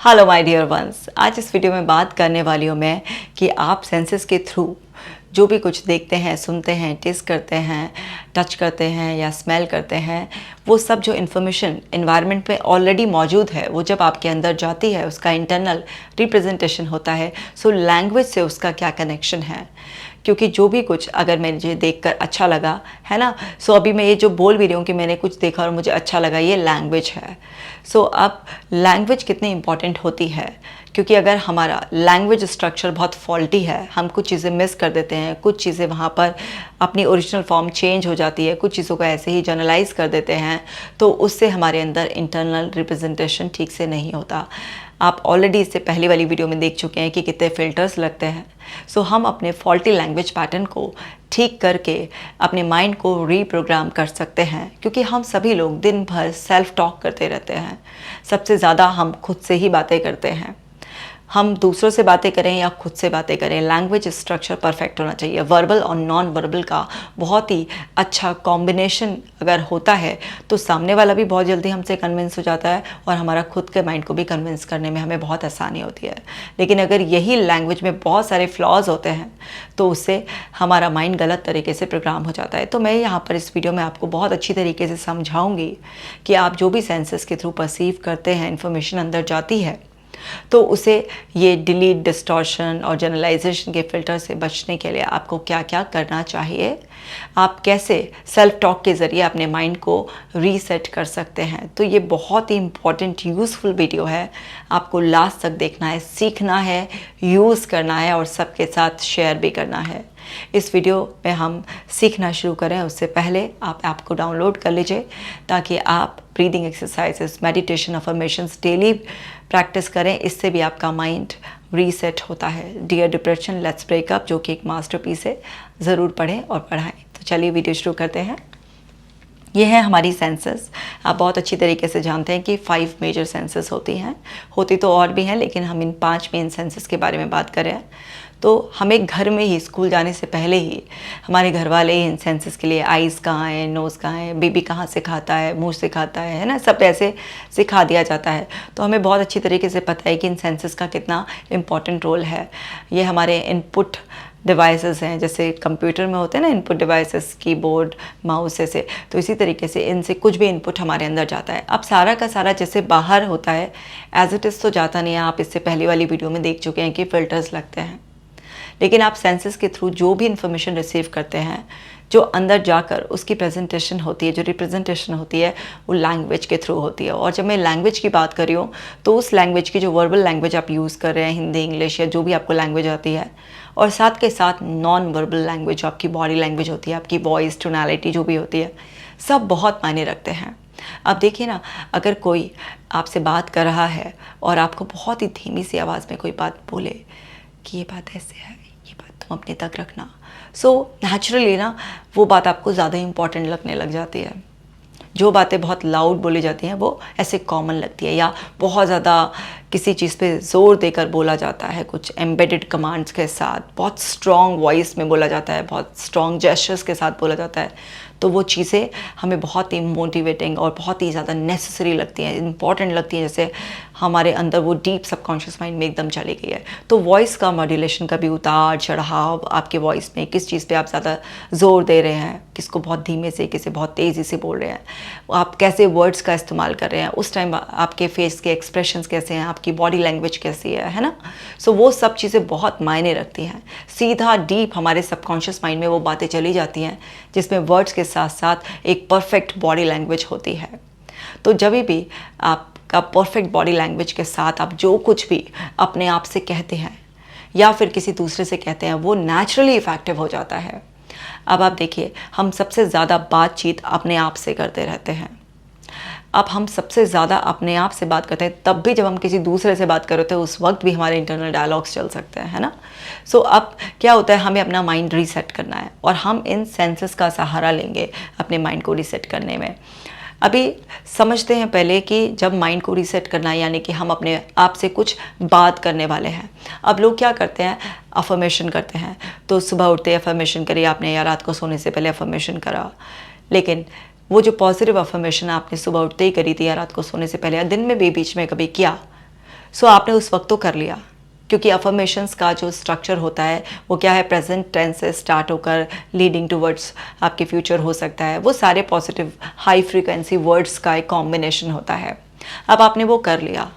Hello my dear ones, आज इस video में बात करने वाली हूँ मैं कि आप सेंसेस के थ्रू जो भी कुछ देखते हैं, सुनते हैं, टेस्ट करते हैं, टच करते हैं या स्मेल करते हैं, वो सब जो इन्फॉर्मेशन एनवायरनमेंट में ऑलरेडी मौजूद है, वो जब आपके अंदर जाती है उसका इंटरनल रिप्रेजेंटेशन होता है। सो लैंग्वेज से उसका क्या कनेक्शन है, क्योंकि जो भी कुछ अगर मुझे देखकर अच्छा लगा है ना, सो अभी मैं ये जो बोल भी रही हूँ कि मैंने कुछ देखा और मुझे अच्छा लगा, ये लैंग्वेज है। सो अब लैंग्वेज कितनी इंपॉर्टेंट होती है, क्योंकि अगर हमारा लैंग्वेज स्ट्रक्चर बहुत फॉल्टी है, हम कुछ चीज़ें मिस कर देते हैं, कुछ चीज़ें वहाँ पर अपनी ओरिजिनल फॉर्म चेंज हो जाती है, कुछ चीज़ों को ऐसे ही जनरलाइज कर देते हैं, तो उससे हमारे अंदर इंटरनल रिप्रेजेंटेशन ठीक से नहीं होता। आप ऑलरेडी इससे पहली वाली वीडियो में देख चुके हैं कि कितने फ़िल्टर्स लगते हैं। सो हम अपने फॉल्टी लैंग्वेज पैटर्न को ठीक करके अपने माइंड को रीप्रोग्राम कर सकते हैं, क्योंकि हम सभी लोग दिन भर सेल्फ टॉक करते रहते हैं। सबसे ज़्यादा हम खुद से ही बातें करते हैं। हम दूसरों से बातें करें या खुद से बातें करें, लैंग्वेज स्ट्रक्चर परफेक्ट होना चाहिए। वर्बल और नॉन वर्बल का बहुत ही अच्छा कॉम्बिनेशन अगर होता है तो सामने वाला भी बहुत जल्दी हमसे कन्विंस हो जाता है और हमारा खुद के माइंड को भी कन्विंस करने में हमें बहुत आसानी होती है। लेकिन अगर यही लैंग्वेज में बहुत सारे फ्लॉज होते हैं तो उससे हमारा माइंड गलत तरीके से प्रोग्राम हो जाता है। तो मैं यहाँ पर इस वीडियो में आपको बहुत अच्छी तरीके से समझाऊँगी कि आप जो भी सेंसेस के थ्रू परसीव करते हैं, इन्फॉर्मेशन अंदर जाती है, तो उसे ये डिलीट, डिस्टॉर्शन और जनरलाइजेशन के फ़िल्टर से बचने के लिए आपको क्या क्या करना चाहिए, आप कैसे सेल्फ टॉक के ज़रिए अपने माइंड को रीसेट कर सकते हैं। तो ये बहुत ही इम्पॉर्टेंट यूज़फुल वीडियो है, आपको लास्ट तक देखना है, सीखना है, यूज़ करना है और सबके साथ शेयर भी करना है। इस वीडियो में हम सीखना शुरू करें उससे पहले आप ऐप को डाउनलोड कर लीजिए, ताकि आप breathing exercises, meditation, affirmations daily practice करें। इससे भी आपका माइंड रीसेट होता है। डियर डिप्रेशन लेट्स ब्रेकअप, जो कि एक मास्टरपीस है, ज़रूर पढ़ें और पढ़ाएं। तो चलिए वीडियो शुरू करते हैं। ये है हमारी सेंसेस। आप बहुत अच्छी तरीके से जानते हैं कि 5 मेजर सेंसेस होती हैं, होती तो और भी हैं, लेकिन हम इन 5 मेन सेंसेस के बारे में बात कर रहे हैं। तो हमें घर में ही, स्कूल जाने से पहले ही हमारे घर वाले इन सेंसेस के लिए आइज़ कहाँ है, नोज़ कहाँ है, बेबी कहाँ से खाता है, मुंह से खाता है ना, सब ऐसे सिखा दिया जाता है। तो हमें बहुत अच्छी तरीके से पता है कि इन सेंसेस का कितना इम्पॉर्टेंट रोल है। ये हमारे इनपुट डिवाइसेस हैं, जैसे कंप्यूटर में होते हैं ना इनपुट डिवाइसेस, कीबोर्ड, माउस ऐसे, तो इसी तरीके से इनसे कुछ भी इनपुट हमारे अंदर जाता है। अब सारा का सारा जैसे बाहर होता है, एज इट इज़ तो जाता नहीं है। आप इससे पहली वाली वीडियो में देख चुके हैं कि फ़िल्टर्स लगते हैं, लेकिन आप सेंसेस के थ्रू जो भी इंफॉर्मेशन रिसीव करते हैं, जो अंदर जाकर उसकी प्रेजेंटेशन होती है, जो रिप्रेजेंटेशन होती है, वो लैंग्वेज के थ्रू होती है। और जब मैं लैंग्वेज की बात कर रही हूँ तो उस लैंग्वेज की जो वर्बल लैंग्वेज आप यूज़ कर रहे हैं, हिंदी, इंग्लिश या जो भी आपको लैंग्वेज आती है, और साथ के साथ नॉन वर्बल लैंग्वेज जो आपकी बॉडी लैंग्वेज होती है, आपकी वॉइस, टोनैलिटी जो भी होती है, सब बहुत मायने रखते हैं। अब देखिए ना, अगर कोई आपसे बात कर रहा है और आपको बहुत ही धीमी सी आवाज़ में कोई बात बोले कि ये बात ऐसे है, ये बात तुम अपने तक रखना, सो नेचुरली ना वो बात आपको ज़्यादा इम्पॉर्टेंट लगने लग जाती है। जो बातें बहुत लाउड बोली जाती हैं वो ऐसे कॉमन लगती है, या बहुत ज़्यादा किसी चीज़ पे ज़ोर देकर बोला जाता है, कुछ एम्बेडेड कमांड्स के साथ, बहुत स्ट्रॉन्ग वॉइस में बोला जाता है, बहुत स्ट्रॉन्ग जेस्चर्स के साथ बोला जाता है, तो वो चीज़ें हमें बहुत ही मोटिवेटिंग और बहुत ही ज़्यादा नेसेसरी लगती हैं, इंपॉर्टेंट लगती हैं, जैसे हमारे अंदर वो डीप सबकॉन्शियस माइंड में एकदम चली गई है। तो वॉइस का मॉड्यूलेशन का भी उतार चढ़ाव आपके वॉइस में, किस चीज़ पे आप ज़्यादा ज़ोर दे रहे हैं, किसको बहुत धीमे से, किसे बहुत तेज़ी से बोल रहे हैं, आप कैसे वर्ड्स का इस्तेमाल कर रहे हैं, उस टाइम आपके फेस के एक्सप्रेशंस कैसे हैं, आपकी बॉडी लैंग्वेज कैसी है ना। सो वो सब चीज़ें बहुत मायने रखती हैं। सीधा डीप हमारे सबकॉन्शियस माइंड में वो बातें चली जाती हैं जिसमें वर्ड्स के साथ साथ एक परफेक्ट बॉडी लैंग्वेज होती है। तो जब भी आपका परफेक्ट बॉडी लैंग्वेज के साथ आप जो कुछ भी अपने आप से कहते हैं या फिर किसी दूसरे से कहते हैं, वो नेचुरली इफ़ेक्टिव हो जाता है। अब आप देखिए, हम सबसे ज़्यादा बातचीत अपने आप से करते रहते हैं। अब हम सबसे ज़्यादा अपने आप से बात करते हैं, तब भी जब हम किसी दूसरे से बात कर रहे होते हैं उस वक्त भी हमारे इंटरनल डायलॉग्स चल सकते हैं, है ना। सो अब क्या होता है, हमें अपना माइंड रीसेट करना है और हम इन सेंसेस का सहारा लेंगे अपने माइंड को रीसेट करने में। अभी समझते हैं पहले कि जब माइंड को रीसेट करना है, यानी कि हम अपने आप से कुछ बात करने वाले हैं। अब लोग क्या करते हैं, अफर्मेशन करते हैं, तो सुबह उठते अफर्मेशन करिए आपने, या रात को सोने से पहले अफर्मेशन करा, लेकिन वो जो पॉजिटिव अफर्मेशन आपने सुबह उठते ही करी थी या रात को सोने से पहले या दिन में भी बीच में कभी किया, सो आपने उस वक्त तो कर लिया, क्योंकि अफर्मेशंस का जो स्ट्रक्चर होता है वो क्या है, प्रेजेंट टेंस से स्टार्ट होकर लीडिंग टूवर्ड्स आपके फ्यूचर हो सकता है। वो सारे पॉजिटिव हाई फ्रीक्वेंसी वर्ड्स का एक कॉम्बिनेशन होता है। अब आपने वो कर लिया,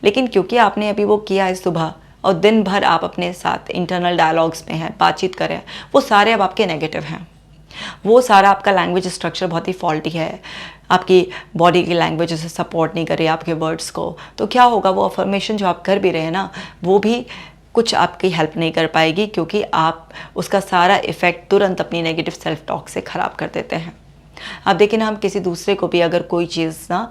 लेकिन क्योंकि आपने अभी वो किया है सुबह और दिन भर आप अपने साथ इंटरनल डायलॉग्स में हैं, बातचीत करें, वो सारे अब आपके नेगेटिव हैं। वो सारा आपका लैंग्वेज स्ट्रक्चर बहुत ही फॉल्टी है, आपकी बॉडी की लैंग्वेज उसे सपोर्ट नहीं कर रही आपके वर्ड्स को। तो क्या होगा, वो अफर्मेशन जो आप कर भी रहे हैं ना, वो भी कुछ आपकी हेल्प नहीं कर पाएगी, क्योंकि आप उसका सारा इफ़ेक्ट तुरंत अपनी नेगेटिव सेल्फ टॉक से ख़राब कर देते हैं। अब देखिए ना, हम किसी दूसरे को भी अगर कोई चीज़ ना,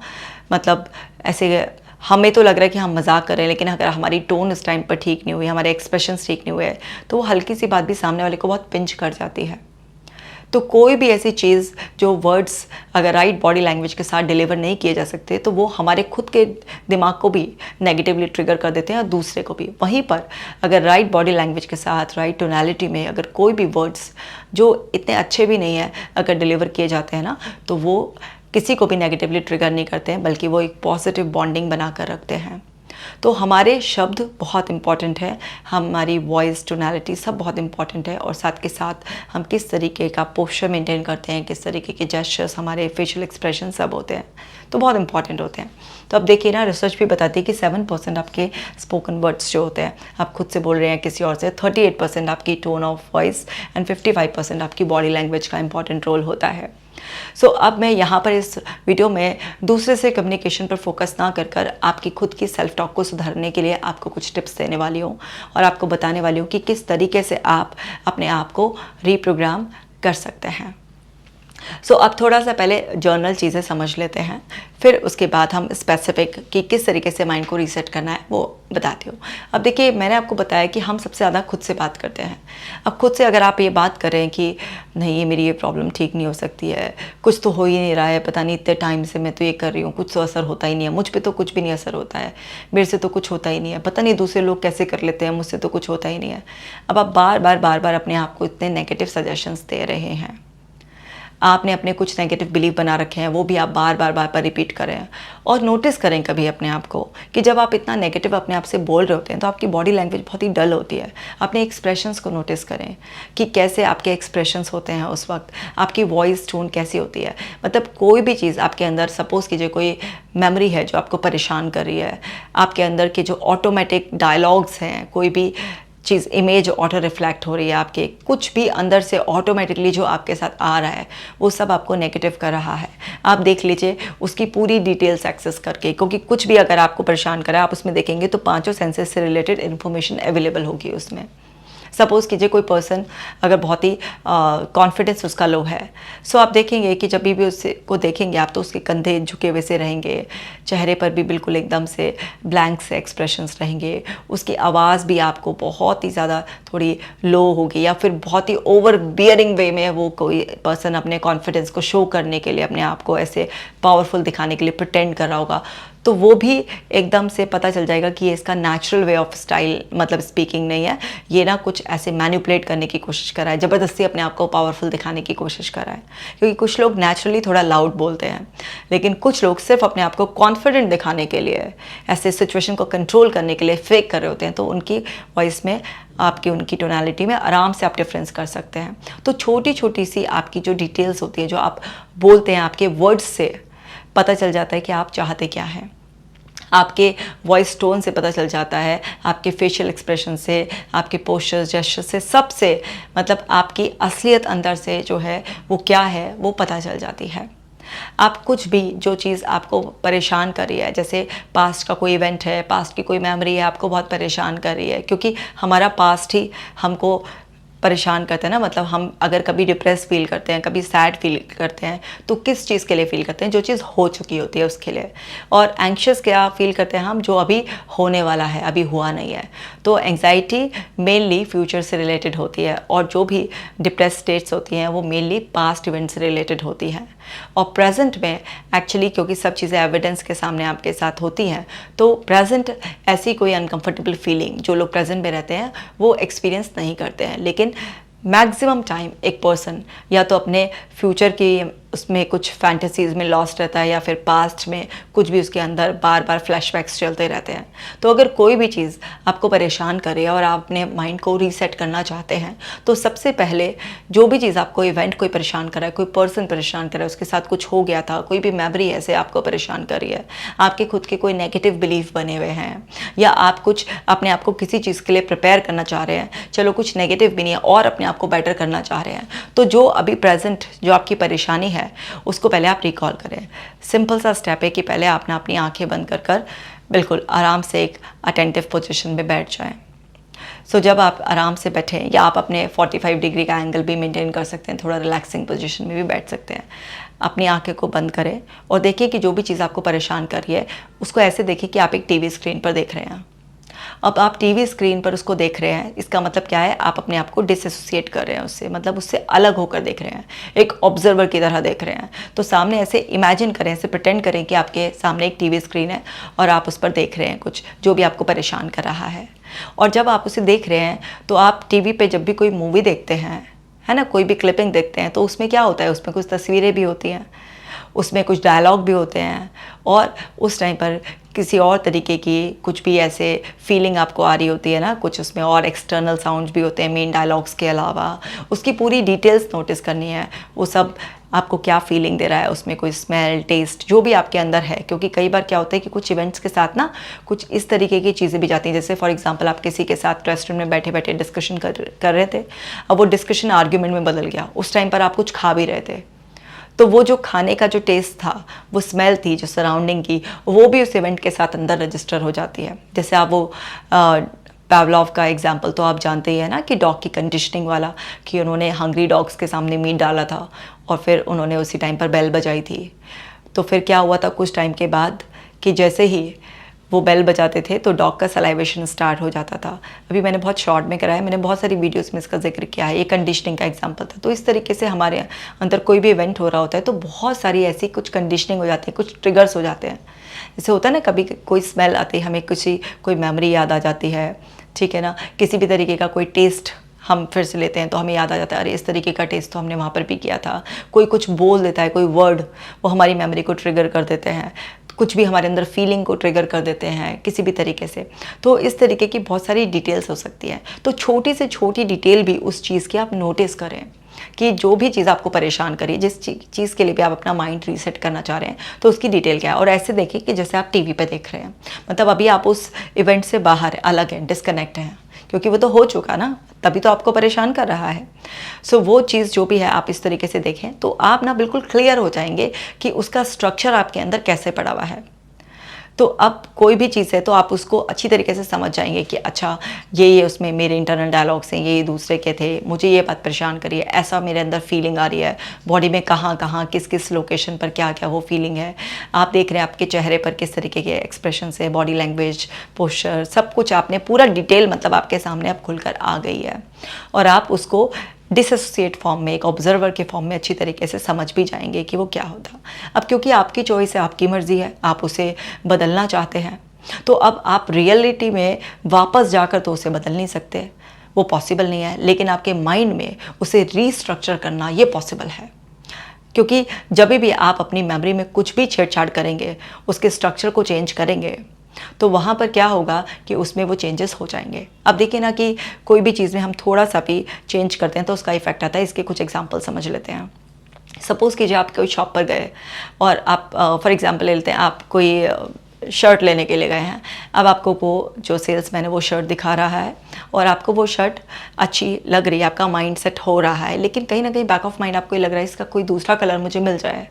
मतलब ऐसे हमें तो लग रहा है कि हम मजाक कर रहे हैं, लेकिन अगर हमारी टोन उस टाइम पर ठीक नहीं हुई, हमारे एक्सप्रेशंस ठीक नहीं हुए, तो वो हल्की सी बात भी सामने वाले को बहुत पिंच कर जाती है। तो कोई भी ऐसी चीज़ जो वर्ड्स अगर राइट बॉडी लैंग्वेज के साथ डिलीवर नहीं किए जा सकते, तो वो हमारे खुद के दिमाग को भी नेगेटिवली ट्रिगर कर देते हैं और दूसरे को भी। वहीं पर अगर राइट बॉडी लैंग्वेज के साथ राइट टोनैलिटी में अगर कोई भी वर्ड्स जो इतने अच्छे भी नहीं है अगर डिलीवर किए जाते हैं ना, तो वो किसी को भी नेगेटिवली ट्रिगर नहीं करते हैं, बल्कि वो एक पॉजिटिव बॉन्डिंग बना कर रखते हैं। तो हमारे शब्द बहुत इंपॉर्टेंट है, हमारी वॉइस टोनैलिटी सब बहुत इंपॉर्टेंट है, और साथ के साथ हम किस तरीके का पोस्चर मेंटेन करते हैं, किस तरीके के जेस्चर्स, हमारे फेशियल एक्सप्रेशन सब होते हैं, तो बहुत इंपॉर्टेंट होते हैं। तो अब देखिए ना, रिसर्च भी बताती है कि 7% आपके स्पोकन वर्ड्स जो होते हैं, आप खुद से बोल रहे हैं किसी और से, 38% आपकी टोन ऑफ वॉइस एंड 55% आपकी बॉडी लैंग्वेज का इंपॉर्टेंट रोल होता है। सो अब मैं यहाँ पर इस वीडियो में दूसरे से कम्युनिकेशन पर फोकस ना कर आपकी खुद की सेल्फ टॉक को सुधारने के लिए आपको कुछ टिप्स देने वाली हूँ, और आपको बताने वाली हूँ कि किस तरीके से आप अपने आप को रीप्रोग्राम कर सकते हैं। सो अब थोड़ा सा पहले जर्नल चीज़ें समझ लेते हैं, फिर उसके बाद हम स्पेसिफिक कि किस तरीके से माइंड को रीसेट करना है वो बताती हूँ। अब देखिए, मैंने आपको बताया कि हम सबसे ज़्यादा खुद से बात करते हैं। अब खुद से अगर आप ये बात करें कि नहीं, ये मेरी ये प्रॉब्लम ठीक नहीं हो सकती है, कुछ तो हो ही नहीं रहा है, पता नहीं इतने टाइम से मैं तो ये कर रही हूँ, कुछ तो असर होता ही नहीं है, मुझ पर तो कुछ भी नहीं असर होता है, मेरे से तो कुछ होता ही नहीं है, पता नहीं दूसरे लोग कैसे कर लेते हैं, मुझसे तो कुछ होता ही नहीं है। अब आप बार बार अपने आप को इतने नेगेटिव सजेशंस दे रहे हैं, आपने अपने कुछ नेगेटिव बिलीव बना रखे हैं, वो भी आप बार रिपीट करें। और नोटिस करें कभी अपने आप को कि जब आप इतना नेगेटिव अपने आप से बोल रहे होते हैं तो आपकी बॉडी लैंग्वेज बहुत ही डल होती है। अपने एक्सप्रेशंस को नोटिस करें कि कैसे आपके एक्सप्रेशंस होते हैं उस वक्त, आपकी वॉइस टोन कैसी होती है। मतलब कोई भी चीज़ आपके अंदर, सपोज़ कीजिए कोई मेमोरी है जो आपको परेशान कर रही है, आपके अंदर के जो ऑटोमेटिक डायलॉग्स हैं, कोई भी चीज़, इमेज ऑटो रिफ्लेक्ट हो रही है आपके, कुछ भी अंदर से ऑटोमेटिकली जो आपके साथ आ रहा है वो सब आपको नेगेटिव कर रहा है। आप देख लीजिए उसकी पूरी डिटेल्स एक्सेस करके, क्योंकि कुछ भी अगर आपको परेशान करे आप उसमें देखेंगे तो 5 सेंसेस से रिलेटेड इन्फॉर्मेशन अवेलेबल होगी उसमें। सपोज़ कीजिए कोई पर्सन अगर बहुत ही कॉन्फिडेंस उसका लो है, सो आप देखेंगे कि जब भी उससे को देखेंगे आप तो उसके कंधे झुके हुए से रहेंगे, चेहरे पर भी बिल्कुल एकदम से ब्लैंक से एक्सप्रेशंस रहेंगे, उसकी आवाज़ भी आपको बहुत ही ज़्यादा थोड़ी लो होगी, या फिर बहुत ही ओवर बियरिंग वे में वो कोई पर्सन अपने कॉन्फिडेंस को शो करने के लिए, अपने आप को ऐसे पावरफुल दिखाने के लिए प्रिटेंड कर रहा होगा, तो वो भी एकदम से पता चल जाएगा कि ये इसका नेचुरल वे ऑफ स्टाइल, मतलब स्पीकिंग नहीं है, ये ना कुछ ऐसे मैनिपुलेट करने की कोशिश कर रहा है, ज़बरदस्ती अपने आप को पावरफुल दिखाने की कोशिश कर रहा है। क्योंकि कुछ लोग नेचुरली थोड़ा लाउड बोलते हैं, लेकिन कुछ लोग सिर्फ अपने आप को कॉन्फिडेंट दिखाने के लिए, ऐसे सिचुएशन को कंट्रोल करने के लिए फेक कर रहे होते हैं, तो उनकी वॉइस में, आपकी उनकी टोनैलिटी में आराम से आप डिफरेंस कर सकते हैं। तो छोटी छोटी सी आपकी जो डिटेल्स होती है, जो आप बोलते हैं, आपके वर्ड्स से पता चल जाता है कि आप चाहते क्या हैं। आपके वॉइस टोन से पता चल जाता है, आपके फेशियल एक्सप्रेशन से, आपके पोस्चर्स, जेस्चर्स से, सबसे, मतलब आपकी असलियत अंदर से जो है वो क्या है वो पता चल जाती है। आप कुछ भी जो चीज़ आपको परेशान कर रही है, जैसे पास्ट का कोई इवेंट है, पास्ट की कोई मेमोरी है आपको बहुत परेशान कर रही है, क्योंकि हमारा पास्ट ही हमको परेशान करते हैं ना। मतलब हम अगर कभी डिप्रेस फील करते हैं, कभी सैड फील करते हैं, तो किस चीज़ के लिए फील करते हैं? जो चीज़ हो चुकी होती है उसके लिए। और एंग्शियस क्या फील करते हैं हम? जो अभी होने वाला है, अभी हुआ नहीं है। तो एंग्जाइटी मेनली फ्यूचर से रिलेटेड होती है, और जो भी डिप्रेस स्टेट्स होती हैं वो मेनली पास्ट इवेंट से रिलेटेड होती हैं। और प्रेजेंट में एक्चुअली क्योंकि सब चीज़ें एविडेंस के सामने आपके साथ होती हैं, तो प्रेजेंट ऐसी कोई अनकंफर्टेबल फीलिंग जो लोग प्रेजेंट में रहते हैं वो एक्सपीरियंस नहीं करते हैं। लेकिन मैक्सिमम टाइम एक पर्सन या तो अपने फ्यूचर की उसमें कुछ फैंटेसीज़ में लॉस्ट रहता है या फिर पास्ट में कुछ भी उसके अंदर बार बार फ्लैशबैक्स चलते रहते हैं। तो अगर कोई भी चीज़ आपको परेशान करे और आप अपने माइंड को रीसेट करना चाहते हैं तो सबसे पहले जो भी चीज़ आपको इवेंट कोई परेशान कर रहा है, कोई पर्सन परेशान कर रहा है, उसके साथ कुछ हो गया था, कोई भी मेमोरी ऐसे आपको परेशान कर रही है, आपके खुद के कोई नेगेटिव बिलीफ बने हुए हैं, या आप कुछ अपने आप को किसी चीज़ के लिए प्रिपेयर करना चाह रहे हैं, चलो कुछ नेगेटिव भी नहीं है और अपने आप को बेटर करना चाह रहे हैं, तो जो अभी प्रेजेंट जो आपकी परेशानी है उसको पहले आप रिकॉल करें। सिंपल सा स्टेप है कि पहले आप ना अपनी आंखें बंद कर बिल्कुल आराम से एक अटेंटिव पोजीशन में बैठ जाएं। सो जब आप आराम से बैठें, या आप अपने 45 डिग्री का एंगल भी मेंटेन कर सकते हैं, थोड़ा रिलैक्सिंग पोजीशन में भी बैठ सकते हैं। अपनी आंखें को बंद करें और देखिए कि जो भी चीज़ आपको परेशान कर रही है उसको ऐसे देखिए कि आप एक टीवी स्क्रीन पर देख रहे हैं। अब आप टीवी स्क्रीन पर उसको देख रहे हैं, इसका मतलब क्या है, आप अपने आप को डिसएसोसिएट कर रहे हैं उससे, मतलब उससे अलग होकर देख रहे हैं, एक ऑब्जर्वर की तरह देख रहे हैं। तो सामने ऐसे इमेजिन करें, ऐसे प्रिटेंड करें कि आपके सामने एक टीवी स्क्रीन है और आप उस पर देख रहे हैं कुछ जो भी आपको परेशान कर रहा है। और जब आप उसे देख रहे हैं तो आप टीवी पे जब भी कोई मूवी देखते हैं, है ना, कोई भी क्लिपिंग देखते हैं, तो उसमें क्या होता है, उसमें कुछ तस्वीरें भी होती हैं, उसमें कुछ डायलॉग भी होते हैं, और उस टाइम पर किसी और तरीके की कुछ भी ऐसे फीलिंग आपको आ रही होती है ना, कुछ उसमें और एक्सटर्नल साउंड्स भी होते हैं मेन डायलॉग्स के अलावा। उसकी पूरी डिटेल्स नोटिस करनी है, वो सब आपको क्या फीलिंग दे रहा है, उसमें कोई स्मेल, टेस्ट जो भी आपके अंदर है। क्योंकि कई बार क्या होता है कि कुछ इवेंट्स के साथ ना कुछ इस तरीके की चीज़ें भी जाती हैं, जैसे फॉर एग्जांपल आप किसी के साथ रेस्टोरेंट में बैठे बैठे डिस्कशन कर रहे थे, अब वो डिस्कशन आर्ग्यूमेंट में बदल गया, उस टाइम पर आप कुछ खा भी रहे थे, तो वो जो खाने का जो टेस्ट था, वो स्मेल थी जो सराउंडिंग की, वो भी उस इवेंट के साथ अंदर रजिस्टर हो जाती है। जैसे आप वो पावलोव का एग्जाम्पल तो आप जानते ही है ना, कि डॉग की कंडीशनिंग वाला, कि उन्होंने हंग्री डॉग्स के सामने मीट डाला था और फिर उन्होंने उसी टाइम पर बेल बजाई थी। तो फिर क्या हुआ था कुछ टाइम के बाद, कि जैसे ही वो बेल बजाते थे तो डॉग का सलाइवेशन स्टार्ट हो जाता था। अभी मैंने बहुत शॉर्ट में कराया, मैंने बहुत सारी वीडियोस में इसका जिक्र किया है, ये कंडीशनिंग का एग्जांपल था। तो इस तरीके से हमारे अंदर कोई भी इवेंट हो रहा होता है तो बहुत सारी ऐसी कुछ कंडीशनिंग हो जाती है, कुछ ट्रिगर्स हो जाते हैं। जैसे होता है ना, कभी कोई स्मेल आती है, हमें कोई मेमोरी याद आ जाती है, ठीक है ना, किसी भी तरीके का कोई टेस्ट हम फिर से लेते हैं तो हमें याद आ जाता है, अरे इस तरीके का टेस्ट तो हमने वहाँ पर भी किया था। कोई कुछ बोल देता है, कोई वर्ड, वो हमारी मेमोरी को ट्रिगर कर देते हैं, कुछ भी हमारे अंदर फीलिंग को ट्रिगर कर देते हैं किसी भी तरीके से। तो इस तरीके की बहुत सारी डिटेल्स हो सकती है। तो छोटी से छोटी डिटेल भी उस चीज़ की आप नोटिस करें, कि जो भी चीज़ आपको परेशान करिए, जिस चीज़ के लिए भी आप अपना माइंड रीसेट करना चाह रहे हैं, तो उसकी डिटेल क्या है। और ऐसे देखिए कि जैसे आप टीवी पे देख रहे हैं, मतलब अभी आप उस इवेंट से बाहर अलग हैं, डिस्कनेक्ट हैं, क्योंकि वो तो हो चुका ना, तभी तो आपको परेशान कर रहा है। सो वो चीज़ जो भी है आप इस तरीके से देखें तो आप ना बिल्कुल क्लियर हो जाएंगे कि उसका स्ट्रक्चर आपके अंदर कैसे पड़ा हुआ है। तो अब कोई भी चीज़ है तो आप उसको अच्छी तरीके से समझ जाएंगे कि अच्छा ये उसमें मेरे इंटरनल डायलॉग्स हैं, ये दूसरे के थे, मुझे ये बात परेशान करी है, ऐसा मेरे अंदर फीलिंग आ रही है, बॉडी में कहाँ कहाँ किस किस लोकेशन पर क्या क्या वो फीलिंग है। आप देख रहे हैं आपके चेहरे पर किस तरीके के एक्सप्रेशन है, बॉडी लैंग्वेज, पोस्चर, सब कुछ आपने पूरा डिटेल मतलब आपके सामने अब खुलकर आ गई है। और आप उसको डिसोसिएट फॉर्म में, एक ऑब्जर्वर के फॉर्म में अच्छी तरीके से समझ भी जाएंगे कि वो क्या होता। अब क्योंकि आपकी चॉइस है, आपकी मर्ज़ी है, आप उसे बदलना चाहते हैं, तो अब आप रियलिटी में वापस जाकर तो उसे बदल नहीं सकते, वो पॉसिबल नहीं है, लेकिन आपके माइंड में उसे रीस्ट्रक्चर करना ये पॉसिबल है। क्योंकि जब भी आप अपनी मेमोरी में कुछ भी छेड़छाड़ करेंगे, उसके स्ट्रक्चर को चेंज करेंगे, तो वहाँ पर क्या होगा कि उसमें वो चेंजेस हो जाएंगे। अब देखिए ना कि कोई भी चीज़ में हम थोड़ा सा भी चेंज करते हैं तो उसका इफेक्ट आता है। इसके कुछ एग्जांपल समझ लेते हैं। सपोज़ कीजिए आप कोई शॉप पर गए और आप फॉर एग्जांपल ले लेते हैं, आप कोई शर्ट लेने के लिए गए हैं। अब आपको वो जो सेल्समैन है वो शर्ट दिखा रहा है और आपको वो शर्ट अच्छी लग रही है, आपका माइंड सेट हो रहा है, लेकिन कहीं ना कहीं बैक ऑफ माइंड आपको ये लग रहा है इसका कोई दूसरा कलर मुझे मिल जाए।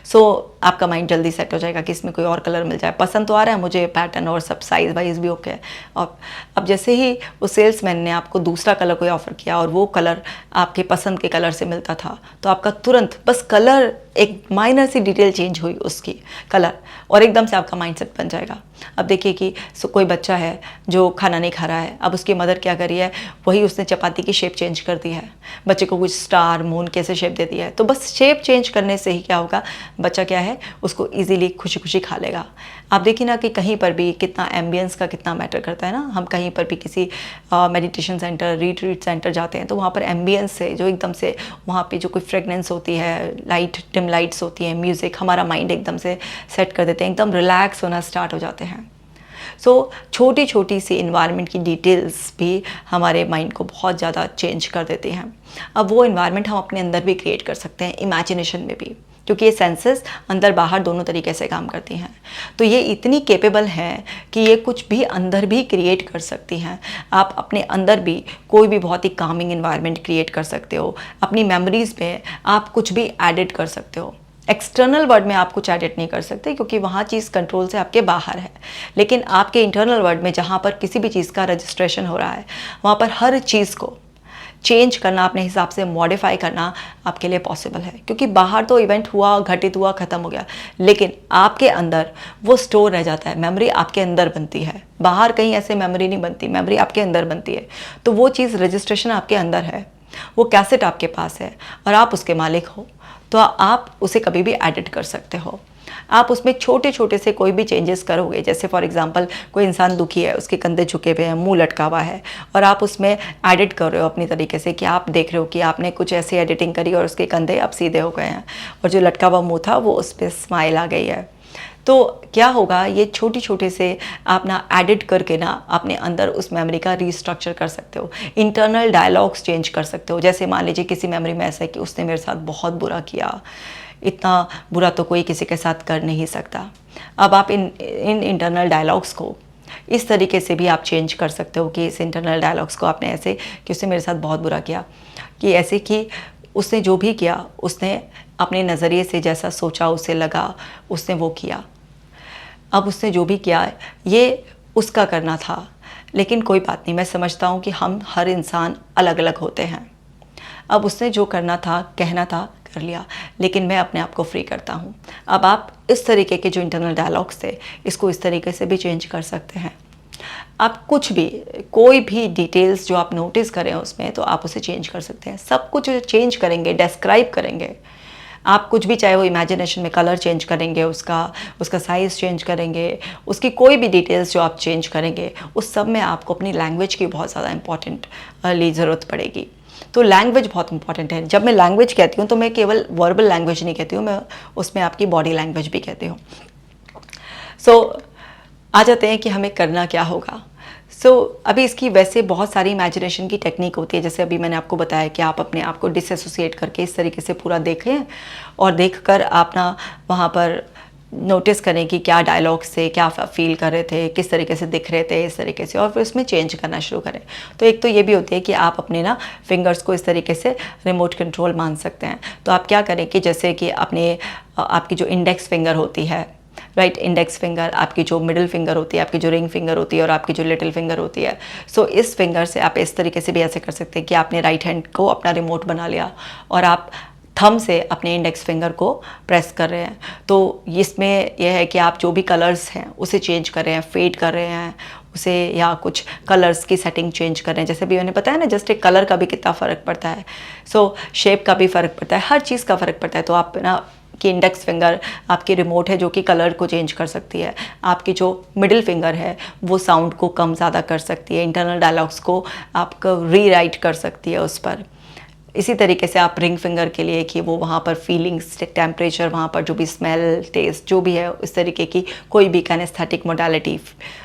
सो आपका माइंड जल्दी सेट हो जाएगा कि इसमें कोई और कलर मिल जाए। पसंद तो आ रहा है मुझे, पैटर्न और सब साइज़ वाइज भी ओके है। और अब जैसे ही उस सेल्समैन ने आपको दूसरा कलर कोई ऑफ़र किया और वो कलर आपके पसंद के कलर से मिलता था, तो आपका तुरंत बस कलर एक माइनर सी डिटेल चेंज हुई उसकी कलर, और एकदम से आपका माइंडसेट बन जाएगा। अब देखिए कि कोई बच्चा है जो खाना नहीं खा रहा है, अब उसकी मदर क्या करी है, वही उसने चपाती की शेप चेंज कर दी है, बच्चे को कुछ स्टार मून कैसे शेप दे दिया है। तो बस शेप चेंज करने से ही क्या होगा, बच्चा क्या है उसको ईजिली खुशी खुशी खा लेगा। आप देखिए ना कि कहीं पर भी कितना एम्बियंस का कितना मैटर करता है ना। हम कहीं पर भी किसी मेडिटेशन सेंटर, रिट्रीट सेंटर जाते हैं तो वहाँ पर एम्बियंस से जो एकदम से वहाँ पे जो कोई फ्रेगनेंस होती है, लाइट डिम लाइट्स होती है, म्यूज़िक, हमारा माइंड एकदम से सेट कर देते हैं, एकदम रिलैक्स होना स्टार्ट हो जाते हैं। सो छोटी छोटी सी इन्वायरमेंट की डिटेल्स भी हमारे माइंड को बहुत ज़्यादा चेंज कर देते हैं। अब वो इन्वायरमेंट हम अपने अंदर भी क्रिएट कर सकते हैं, इमेजिनेशन में भी, क्योंकि ये सेंसेस अंदर बाहर दोनों तरीके से काम करती हैं। तो ये इतनी कैपेबल हैं कि ये कुछ भी अंदर भी क्रिएट कर सकती हैं। आप अपने अंदर भी कोई भी बहुत ही कामिंग इन्वायरमेंट क्रिएट कर सकते हो। अपनी मेमोरीज़ में आप कुछ भी एडिट कर सकते हो। एक्सटर्नल वर्ल्ड में आप कुछ एडिट नहीं कर सकते क्योंकि वहाँ चीज़ कंट्रोल से आपके बाहर है, लेकिन आपके इंटरनल वर्ल्ड में जहाँ पर किसी भी चीज़ का रजिस्ट्रेशन हो रहा है, वहाँ पर हर चीज़ को चेंज करना, अपने हिसाब से मॉडिफाई करना आपके लिए पॉसिबल है। क्योंकि बाहर तो इवेंट हुआ, घटित हुआ, ख़त्म हो गया, लेकिन आपके अंदर वो स्टोर रह जाता है। मेमोरी आपके अंदर बनती है, बाहर कहीं ऐसे मेमोरी नहीं बनती, मेमोरी आपके अंदर बनती है। तो वो चीज़ रजिस्ट्रेशन आपके अंदर है, वो कैसेट आपके पास है और आप उसके मालिक हो, तो आप उसे कभी भी एडिट कर सकते हो। आप उसमें छोटे छोटे से कोई भी चेंजेस करोगे, जैसे फॉर एग्जांपल कोई इंसान दुखी है, उसके कंधे झुके हुए हैं, मुंह लटका हुआ है, और आप उसमें एडिट कर रहे हो अपनी तरीके से कि आप देख रहे हो कि आपने कुछ ऐसी एडिटिंग करी और उसके कंधे अब सीधे हो गए हैं, और जो लटका हुआ मुँह था वो उस पर स्माइल आ गई है। तो क्या होगा, ये छोटे छोटे से आप ना एडिट करके ना अपने अंदर उस मेमोरी का रीस्ट्रक्चर कर सकते हो। इंटरनल डायलॉग्स चेंज कर सकते हो। जैसे मान लीजिए किसी मेमोरी में ऐसा है कि उसने मेरे साथ बहुत बुरा किया, इतना बुरा तो कोई किसी के साथ कर नहीं सकता। अब आप इन इंटरनल डायलॉग्स को इस तरीके से भी आप चेंज कर सकते हो कि इस इंटरनल डायलॉग्स को आपने ऐसे कि उसने मेरे साथ बहुत बुरा किया, कि ऐसे कि उसने जो भी किया उसने अपने नज़रिए से जैसा सोचा, उसे लगा, उसने वो किया। अब उसने जो भी किया ये उसका करना था, लेकिन कोई बात नहीं, मैं समझता हूँ कि हम हर इंसान अलग अलग होते हैं। अब उसने जो करना था, कहना था, कर लिया, लेकिन मैं अपने आप को फ्री करता हूँ। अब आप इस तरीके के जो इंटरनल डायलॉग्स थे, इसको इस तरीके से भी चेंज कर सकते हैं। आप कुछ भी, कोई भी डिटेल्स जो आप नोटिस करें उसमें, तो आप उसे चेंज कर सकते हैं। सब कुछ चेंज करेंगे, डिस्क्राइब करेंगे आप कुछ भी, चाहे वो इमेजिनेशन में कलर चेंज करेंगे, उसका साइज़ चेंज करेंगे, उसकी कोई भी डिटेल्स जो आप चेंज करेंगे, उस सब में आपको अपनी लैंग्वेज की बहुत ज़्यादा इंपॉर्टेंटली ज़रूरत पड़ेगी। तो लैंग्वेज बहुत इंपॉर्टेंट है। जब मैं लैंग्वेज कहती हूँ तो मैं केवल वर्बल लैंग्वेज नहीं कहती हूँ, मैं उसमें आपकी बॉडी लैंग्वेज भी कहती हूँ। सो आ जाते हैं कि हमें करना क्या होगा। अभी इसकी वैसे बहुत सारी इमेजिनेशन की टेक्निक होती है, जैसे अभी मैंने आपको बताया कि आप अपने आप को डिसएसोसिएट करके इस तरीके से पूरा देखें, और देखकर आप ना वहाँ पर नोटिस करें कि क्या डायलॉग से क्या फील कर रहे थे, किस तरीके से दिख रहे थे, इस तरीके से, और फिर उसमें चेंज करना शुरू करें। तो एक तो ये भी होती है कि आप अपने ना फिंगर्स को इस तरीके से रिमोट कंट्रोल मान सकते हैं। तो आप क्या करें कि जैसे कि आपकी जो इंडेक्स फिंगर होती है, राइट, इंडेक्स फिंगर, आपकी जो मिडिल फिंगर होती है, आपकी जो रिंग फिंगर होती है, और आपकी जो लिटिल फिंगर होती है, इस फिंगर से आप इस तरीके से भी ऐसे कर सकते हैं कि आपने राइट हैंड को अपना रिमोट बना लिया और आप थंब से अपने इंडेक्स फिंगर को प्रेस कर रहे हैं। तो इसमें यह है कि आप जो भी कलर्स हैं उसे चेंज कर रहे हैं, फेड कर रहे हैं उसे, या कुछ कलर्स की सेटिंग चेंज कर रहे हैं। जैसे भी मैंने बताया ना, जस्ट एक कलर का भी कितना फ़र्क पड़ता है, शेप का भी फ़र्क पड़ता है, हर चीज़ का फ़र्क पड़ता है। तो आप ना कि इंडेक्स फिंगर आपकी रिमोट है जो कि कलर को चेंज कर सकती है, आपकी जो मिडिल फिंगर है वो साउंड को कम ज़्यादा कर सकती है, इंटरनल डायलॉग्स को आपको रीराइट कर सकती है उस पर। इसी तरीके से आप रिंग फिंगर के लिए कि वो वहाँ पर फीलिंग्स, टेम्परेचर, वहाँ पर जो भी स्मेल, टेस्ट जो भी है, इस तरीके की कोई भी कैनेस्थेटिक मोडालिटी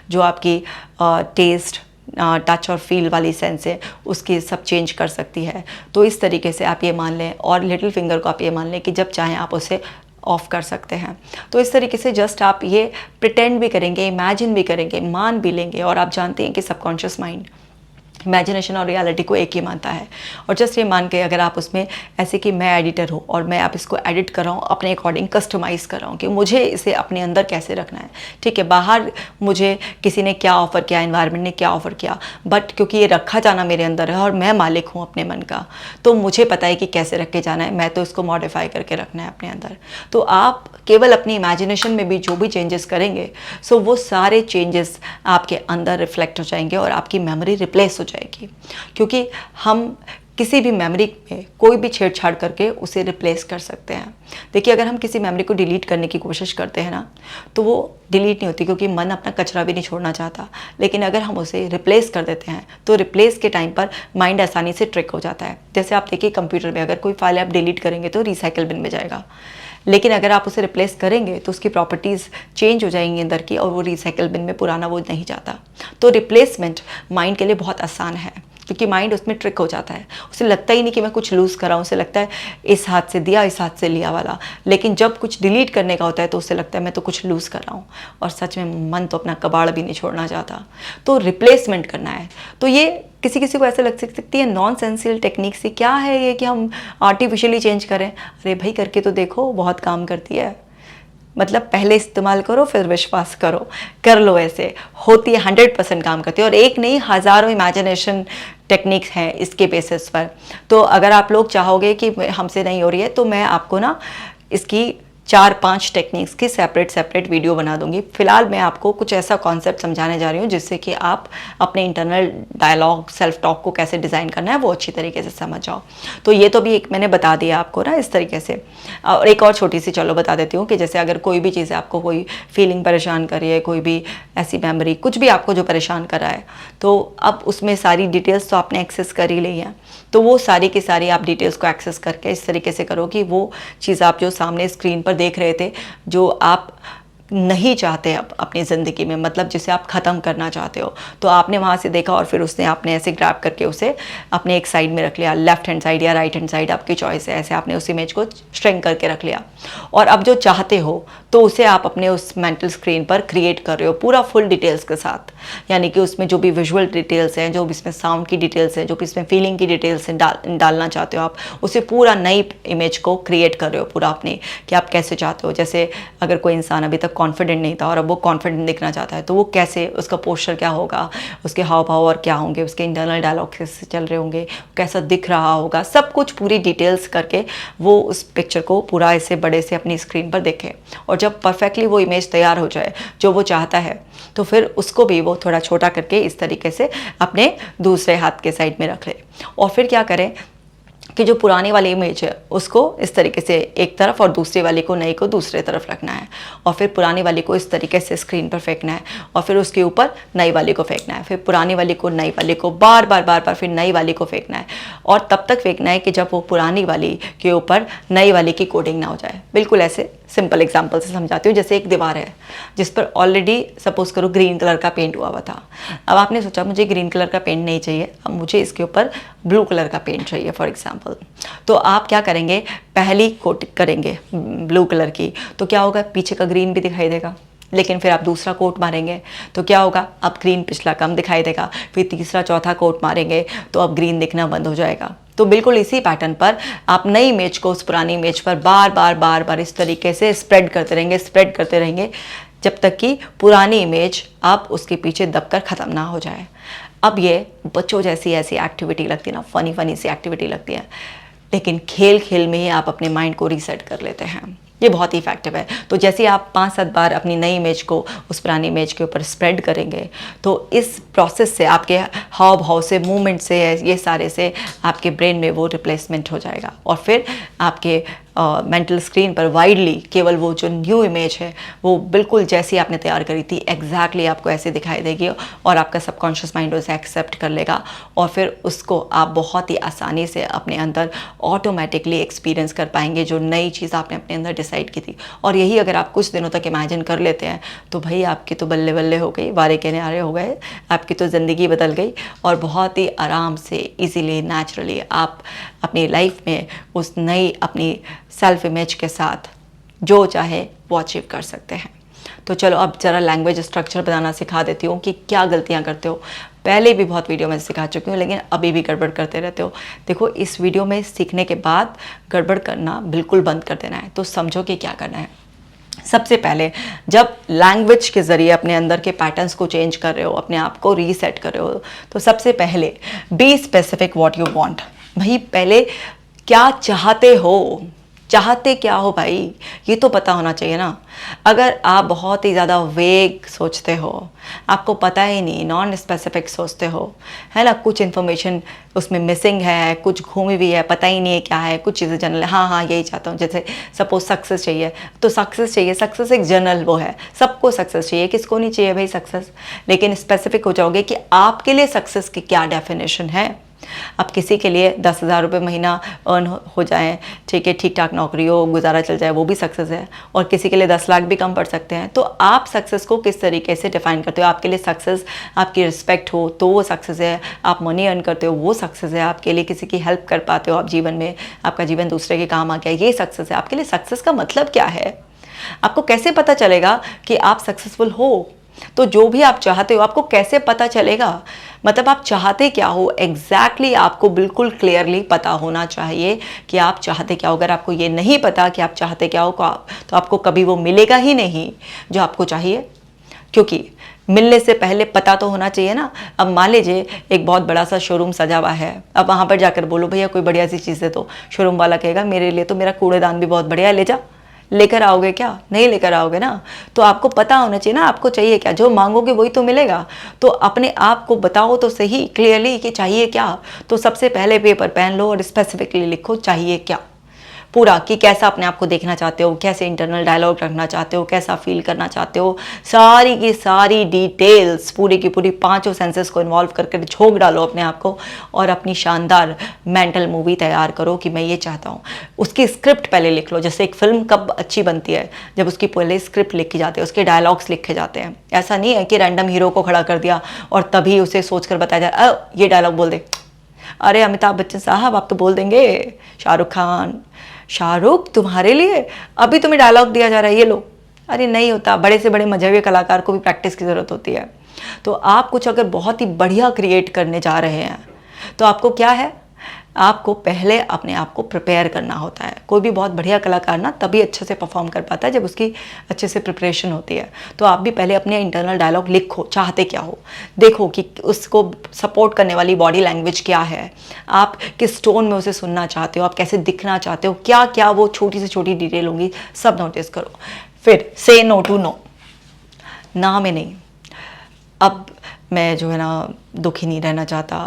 जो आपकी टेस्ट, टच और फील वाली सेंस है, उसकी सब चेंज कर सकती है। तो इस तरीके से आप ये मान लें, और लिटिल फिंगर को आप ये मान लें कि जब चाहें आप उसे ऑफ कर सकते हैं। तो इस तरीके से जस्ट आप ये प्रिटेंड भी करेंगे, इमेजिन भी करेंगे, मान भी लेंगे, और आप जानते हैं कि सबकॉन्शियस माइंड इमेजिनेशन और रियलिटी को एक ही मानता है। और जस्ट ये मान के अगर आप उसमें ऐसे कि मैं एडिटर हूँ और मैं आप इसको एडिट कर रहा हूँ, अपने अकॉर्डिंग कस्टमाइज़ कर रहा हूँ कि मुझे इसे अपने अंदर कैसे रखना है। ठीक है, बाहर मुझे किसी ने क्या ऑफ़र किया, एनवायरनमेंट ने क्या ऑफ़र किया, बट क्योंकि ये रखा जाना मेरे अंदर है और मैं मालिक हूँ अपने मन का, तो मुझे पता है कि कैसे रख के जाना है, मैं तो इसको मॉडिफाई करके रखना है अपने अंदर। तो आप केवल अपनी इमेजिनेशन में भी जो भी चेंजेस करेंगे, सो वो सारे चेंजेस आपके अंदर रिफ्लेक्ट हो जाएंगे और आपकी मेमोरी रिप्लेस हो जाएगी। क्योंकि हम किसी भी मेमोरी में कोई भी छेड़छाड़ करके उसे रिप्लेस कर सकते हैं। देखिए, अगर हम किसी मेमोरी को डिलीट करने की कोशिश करते हैं ना, तो वो डिलीट नहीं होती, क्योंकि मन अपना कचरा भी नहीं छोड़ना चाहता। लेकिन अगर हम उसे रिप्लेस कर देते हैं तो रिप्लेस के टाइम पर माइंड आसानी से ट्रिक हो जाता है। जैसे आप देखिए, कंप्यूटर में अगर कोई फाइल आप डिलीट करेंगे तो रिसाइकल बिन में जाएगा, लेकिन अगर आप उसे रिप्लेस करेंगे तो उसकी प्रॉपर्टीज़ चेंज हो जाएंगी अंदर की, और वो रिसाइकल बिन में पुराना वो नहीं जाता। तो रिप्लेसमेंट माइंड के लिए बहुत आसान है, क्योंकि माइंड उसमें ट्रिक हो जाता है। उसे लगता ही नहीं कि मैं कुछ लूज़ कर रहा हूँ, उसे लगता है इस हाथ से दिया इस हाथ से लिया वाला। लेकिन जब कुछ डिलीट करने का होता है तो उसे लगता है मैं तो कुछ लूज़ कर रहा हूँ, और सच में मन तो अपना कबाड़ भी नहीं छोड़ना चाहता। तो रिप्लेसमेंट करना है। तो ये किसी किसी को ऐसे लग सकती है नॉन सेंसियल टेक्निक से, क्या है ये कि हम आर्टिफिशियली चेंज करें। अरे भाई, करके तो देखो, बहुत काम करती है। मतलब पहले इस्तेमाल करो फिर विश्वास करो, कर लो, ऐसे होती है, 100% काम करती है। और एक नहीं, हज़ारों इमेजिनेशन टेक्निक्स हैं इसके बेसिस पर। तो अगर आप लोग चाहोगे कि हमसे नहीं हो रही है, तो मैं आपको ना इसकी 4-5 टेक्निक्स की सेपरेट वीडियो बना दूंगी। फिलहाल मैं आपको कुछ ऐसा कॉन्सेप्ट समझाने जा रही हूँ जिससे कि आप अपने इंटरनल डायलॉग, सेल्फ टॉक को कैसे डिज़ाइन करना है वो अच्छी तरीके से समझ जाओ। तो ये तो भी एक मैंने बता दिया आपको ना इस तरीके से। और एक और छोटी सी चलो बता देती हूँ कि जैसे अगर कोई भी चीज़ आपको, कोई फीलिंग परेशान कर रही है, कोई भी ऐसी मेमोरी, कुछ भी आपको जो परेशान कर रहा है, तो अब उसमें सारी डिटेल्स तो आपने एक्सेस कर ही ली है। तो वो सारी की सारी आप डिटेल्स को एक्सेस करके इस तरीके से करो कि वो चीज़ आप जो सामने स्क्रीन पर देख रहे थे, जो आप नहीं चाहते अब अपनी ज़िंदगी में, मतलब जिसे आप ख़त्म करना चाहते हो, तो आपने वहाँ से देखा और फिर उसने आपने ऐसे ग्रैब करके उसे अपने एक साइड में रख लिया, लेफ्ट हैंड साइड या राइट हैंड साइड, आपकी चॉइस है। ऐसे आपने उस इमेज को श्रिंक करके रख लिया, और अब जो चाहते हो तो उसे आप अपने उस मेंटल स्क्रीन पर क्रिएट कर रहे हो पूरा फुल डिटेल्स के साथ। यानी कि उसमें जो भी विजुअल डिटेल्स हैं, जो भी इसमें साउंड की डिटेल्स हैं, जो भी इसमें फीलिंग की डिटेल्स हैं, डालना चाहते हो आप, उसे पूरा नई इमेज को क्रिएट कर रहे हो पूरा अपने, कि आप कैसे चाहते हो। जैसे अगर कोई इंसान अभी तक कॉन्फिडेंट नहीं था और अब वो कॉन्फिडेंट दिखना चाहता है, तो वो कैसे, उसका पोस्चर क्या होगा, उसके हाव भाव और क्या होंगे, उसके इंटरनल डायलॉग कैसे चल रहे होंगे, कैसा दिख रहा होगा, सब कुछ पूरी डिटेल्स करके वो उस पिक्चर को पूरा ऐसे बड़े से अपनी स्क्रीन पर देखे। और जब परफेक्टली वो इमेज तैयार हो जाए जो वो चाहता है, तो फिर उसको भी वो थोड़ा छोटा करके इस तरीके से अपने दूसरे हाथ के साइड में रख ले। और फिर क्या करें कि जो पुरानी वाली इमेज है उसको इस तरीके से एक तरफ और दूसरी वाली को, नई को दूसरे तरफ रखना है, और फिर पुरानी वाली को इस तरीके से स्क्रीन पर फेंकना है, और फिर उसके ऊपर नई वाली को फेंकना है, फिर पुरानी वाली को, नई वाली को, बार बार फिर नई वाली को फेंकना है। और तब तक फेंकना है कि जब वो पुरानी वाली के ऊपर नई वाली की कोडिंग ना हो जाए। बिल्कुल ऐसे सिंपल एग्जांपल से समझाती हूँ। जैसे एक दीवार है जिस पर ऑलरेडी सपोज करो ग्रीन कलर का पेंट हुआ था। अब आपने सोचा मुझे ग्रीन कलर का पेंट नहीं चाहिए, अब मुझे इसके ऊपर ब्लू कलर का पेंट चाहिए फॉर एग्जांपल। तो आप क्या करेंगे, पहली कोट करेंगे ब्लू कलर की, तो क्या होगा, पीछे का ग्रीन भी दिखाई देगा। लेकिन फिर आप दूसरा कोट मारेंगे तो क्या होगा, अब ग्रीन पिछला कम दिखाई देगा। फिर तीसरा चौथा कोट मारेंगे तो अब ग्रीन दिखना बंद हो जाएगा। तो बिल्कुल इसी पैटर्न पर आप नई इमेज को उस पुरानी इमेज पर बार बार इस तरीके से स्प्रेड करते रहेंगे जब तक कि पुरानी इमेज आप उसके पीछे दबकर ख़त्म ना हो जाए। अब ये बच्चों जैसी ऐसी एक्टिविटी लगती है ना, फनी सी एक्टिविटी लगती है, लेकिन खेल में ही आप अपने माइंड को रीसेट कर लेते हैं। ये बहुत ही इफेक्टिव है। तो जैसे आप 5-7 बार अपनी नई इमेज को उस पुरानी इमेज के ऊपर स्प्रेड करेंगे, तो इस प्रोसेस से, आपके हाव भाव से, मूवमेंट से, ये सारे से आपके ब्रेन में वो रिप्लेसमेंट हो जाएगा, और फिर आपके मेंटल स्क्रीन पर वाइडली केवल वो जो न्यू इमेज है वो बिल्कुल जैसी आपने तैयार करी थी एग्जैक्टली आपको ऐसे दिखाई देगी, और आपका सबकॉन्शियस माइंड उसे एक्सेप्ट कर लेगा, और फिर उसको आप बहुत ही आसानी से अपने अंदर ऑटोमेटिकली एक्सपीरियंस कर पाएंगे जो नई चीज़ आपने अपने अंदर डिसाइड की थी। और यही अगर आप कुछ दिनों तक इमेजिन कर लेते हैं तो भाई आपकी तो बल्ले बल्ले हो गई, वारे के न्यारे हो गए, आपकी तो ज़िंदगी बदल गई, और बहुत ही आराम से, इजीली, नेचुरली आप अपनी लाइफ में उस नई अपनी सेल्फ इमेज के साथ जो चाहे वो अचीव कर सकते हैं। तो चलो अब ज़रा लैंग्वेज स्ट्रक्चर बनाना सिखा देती हूँ कि क्या गलतियाँ करते हो। पहले भी बहुत वीडियो में सिखा चुकी हूँ, लेकिन अभी भी गड़बड़ करते रहते हो। देखो, इस वीडियो में सीखने के बाद गड़बड़ करना बिल्कुल बंद कर देना है। तो समझो कि क्या करना है। सबसे पहले जब लैंग्वेज के ज़रिए अपने अंदर के पैटर्न्स को चेंज कर रहे हो, अपने आप को रीसेट कर रहे हो, तो सबसे पहले be specific what you want. भाई पहले क्या चाहते हो, चाहते क्या हो भाई, ये तो पता होना चाहिए ना। अगर आप बहुत ही ज़्यादा वेग सोचते हो, आपको पता ही नहीं, नॉन स्पेसिफिक सोचते हो, है ना, कुछ इन्फॉर्मेशन उसमें मिसिंग है, कुछ घूमी हुई है, पता ही नहीं है क्या है, कुछ चीज़ें जनरल, हाँ हाँ यही चाहता हूँ। जैसे सपोज सक्सेस चाहिए तो सक्सेस चाहिए, सक्सेस एक जनरल वो है, सबको सक्सेस चाहिए, किसको नहीं चाहिए भाई सक्सेस। लेकिन स्पेसिफिक हो जाओगे कि आपके लिए सक्सेस की क्या डेफिनेशन है। अब किसी के लिए 10,000 रुपये महीना अर्न हो जाए, ठीक है, ठीक ठाक नौकरी हो, गुजारा चल जाए, वो भी सक्सेस है। और किसी के लिए 10 लाख भी कम पड़ सकते हैं। तो आप सक्सेस को किस तरीके से डिफाइन करते हो? आपके लिए सक्सेस आपकी रिस्पेक्ट हो तो वो सक्सेस है, आप मनी अर्न करते हो वो सक्सेस है, आपके लिए किसी की हेल्प कर पाते हो आप जीवन में, आपका जीवन दूसरे के काम आ गया, ये सक्सेस है। आपके लिए सक्सेस का मतलब क्या है? आपको कैसे पता चलेगा कि आप सक्सेसफुल हो? तो जो भी आप चाहते हो आपको कैसे पता चलेगा? मतलब आप चाहते क्या हो एग्जैक्टली आपको बिल्कुल क्लियरली पता होना चाहिए कि आप चाहते क्या हो। अगर आपको ये नहीं पता कि आप चाहते क्या हो तो आपको कभी वो मिलेगा ही नहीं जो आपको चाहिए, क्योंकि मिलने से पहले पता तो होना चाहिए ना। अब मान लीजिए एक बहुत बड़ा सा शोरूम सजा हुआ है, अब वहाँ पर जाकर बोलो भैया कोई बढ़िया सी चीज़ है, तो शोरूम वाला कहेगा मेरे लिए तो मेरा कूड़ेदान भी बहुत बढ़िया है, ले जा। लेकर आओगे क्या? नहीं लेकर आओगे ना। तो आपको पता होना चाहिए ना आपको चाहिए क्या, जो मांगोगे वही तो मिलेगा। तो अपने आप को बताओ तो सही क्लियरली कि चाहिए क्या। तो सबसे पहले पेपर पेन लो और स्पेसिफिकली लिखो चाहिए क्या, पूरा, कि कैसा अपने आप को देखना चाहते हो, कैसे इंटरनल डायलॉग रखना चाहते हो, कैसा फील करना चाहते हो, सारी की सारी डिटेल्स पूरी की पूरी 5 सेंसेस को इन्वॉल्व करके झोंक डालो अपने आप को और अपनी शानदार मेंटल मूवी तैयार करो कि मैं ये चाहता हूँ। उसकी स्क्रिप्ट पहले लिख लो। जैसे एक फिल्म कब अच्छी बनती है? जब उसकी पहले स्क्रिप्ट लिखी जाती है, उसके डायलॉग्स लिखे जाते हैं। ऐसा नहीं है कि रैंडम हीरो को खड़ा कर दिया और तभी उसे सोच कर बताया जाए ये डायलॉग बोल दे। अरे अमिताभ बच्चन साहब आप तो बोल देंगे, शाहरुख खान, शाहरुख तुम्हारे लिए अभी तुम्हें डायलॉग दिया जा रहा है, ये लो। अरे नहीं होता, बड़े से बड़े मजहबी कलाकार को भी प्रैक्टिस की ज़रूरत होती है। तो आप कुछ अगर बहुत ही बढ़िया क्रिएट करने जा रहे हैं तो आपको क्या है, आपको पहले अपने आप को प्रिपेयर करना होता है। कोई भी बहुत बढ़िया कलाकार ना तभी अच्छे से परफॉर्म कर पाता है जब उसकी अच्छे से प्रिपरेशन होती है। तो आप भी पहले अपने इंटरनल डायलॉग लिखो, चाहते क्या हो, देखो कि उसको सपोर्ट करने वाली बॉडी लैंग्वेज क्या है, आप किस टोन में उसे सुनना चाहते हो, आप कैसे दिखना चाहते हो, क्या क्या वो छोटी से छोटी डिटेल होंगी, सब नोटिस करो। फिर से नो टू नो, ना में नहीं। अब मैं जो है ना दुखी नहीं रहना चाहता,